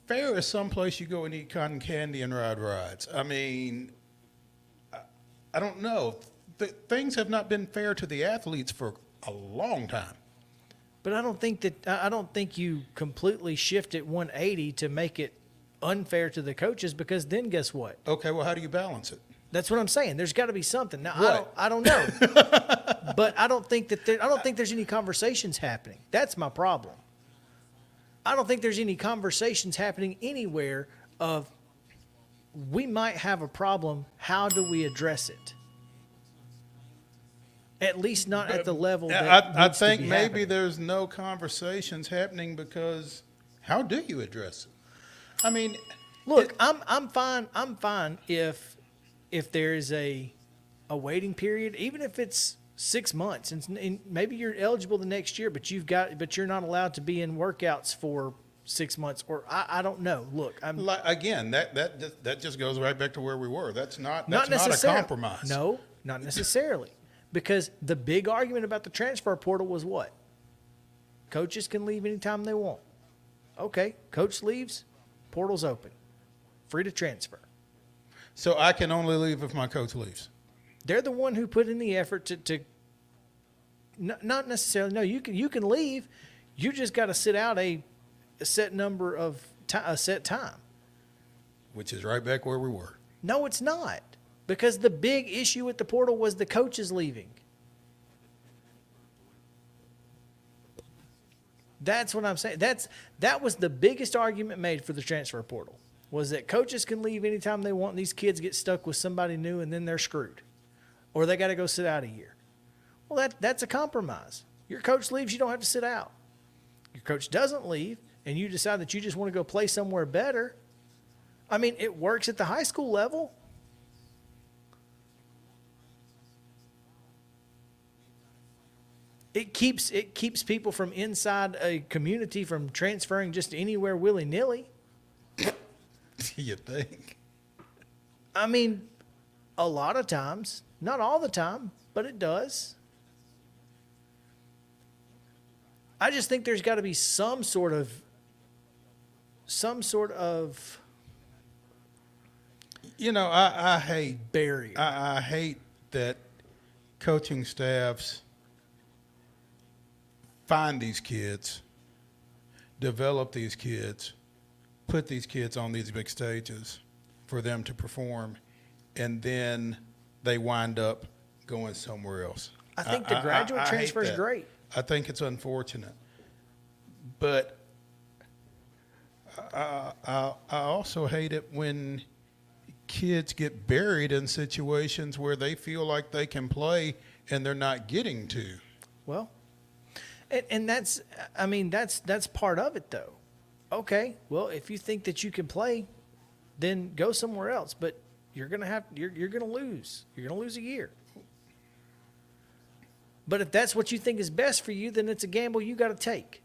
B: Fair is someplace you go and eat cotton candy and ride rides. I mean, I don't know. Things have not been fair to the athletes for a long time.
A: But I don't think you completely shift it 180 to make it unfair to the coaches, because then guess what?
B: Okay, well, how do you balance it?
A: That's what I'm saying. There's got to be something. Now,
B: What?
A: I don't know. But I don't think there's any conversations happening. That's my problem. I don't think there's any conversations happening anywhere of, we might have a problem. How do we address it? At least not at the level that
B: I
A: needs to
B: think
A: be
B: maybe
A: happening.
B: there's no conversations happening because how do you address it? I mean,
A: look, I'm fine if there is a waiting period, even if it's 6 months, and maybe you're eligible the next year, but you're not allowed to be in workouts for 6 months, or I don't know. Look,
B: again, that just goes right back to where we were. That's not a compromise.
A: No, not necessarily, because the big argument about the transfer portal was what? Coaches can leave anytime they want. Okay, coach leaves, portal's open, free to transfer.
B: So I can only leave if my coach leaves.
A: They're the one who put in the effort to not necessarily. No, you can leave. You just got to sit out a set number of a set time.
B: Which is right back where we were.
A: No, it's not, because the big issue with the portal was the coaches leaving. That's what I'm saying. That was the biggest argument made for the transfer portal, was that coaches can leave anytime they want, and these kids get stuck with somebody new, and then they're screwed. Or they got to go sit out a year. Well, that's a compromise. Your coach leaves, you don't have to sit out. Your coach doesn't leave, and you decide that you just want to go play somewhere better. I mean, it works at the high school level. It keeps people from inside a community from transferring just anywhere willy-nilly.
B: You think?
A: I mean, a lot of times, not all the time, but it does. I just think there's got to be some sort of
B: I hate
A: barrier.
B: I hate that coaching staffs find these kids, develop these kids, put these kids on these big stages for them to perform, and then they wind up going somewhere else.
A: I think the graduate transfer is great.
B: I think it's unfortunate. But I also hate it when kids get buried in situations where they feel like they can play and they're not getting to.
A: Well, and that's part of it, though. Okay, well, if you think that you can play, then go somewhere else. But you're gonna lose. You're gonna lose a year. But if that's what you think is best for you, then it's a gamble you got to take.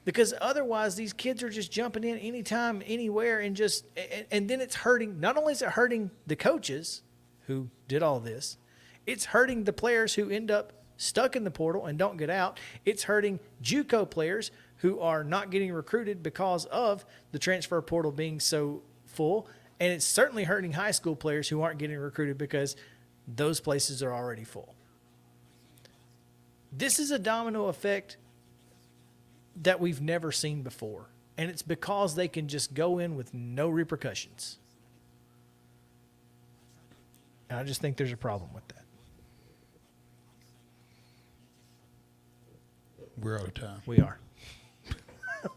A: Because otherwise, these kids are just jumping in anytime, anywhere, and then it's hurting. Not only is it hurting the coaches who did all this, it's hurting the players who end up stuck in the portal and don't get out. It's hurting JUCO players who are not getting recruited because of the transfer portal being so full. And it's certainly hurting high school players who aren't getting recruited because those places are already full. This is a domino effect that we've never seen before. And it's because they can just go in with no repercussions. And I just think there's a problem with that.
B: We're out of time.
A: We are.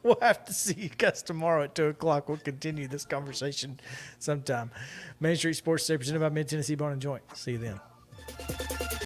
A: We'll have to see you guys tomorrow at 2 o'clock. We'll continue this conversation sometime. Main Street Sports Today presented by Mid-Tennessee Bone & Joint. See you then.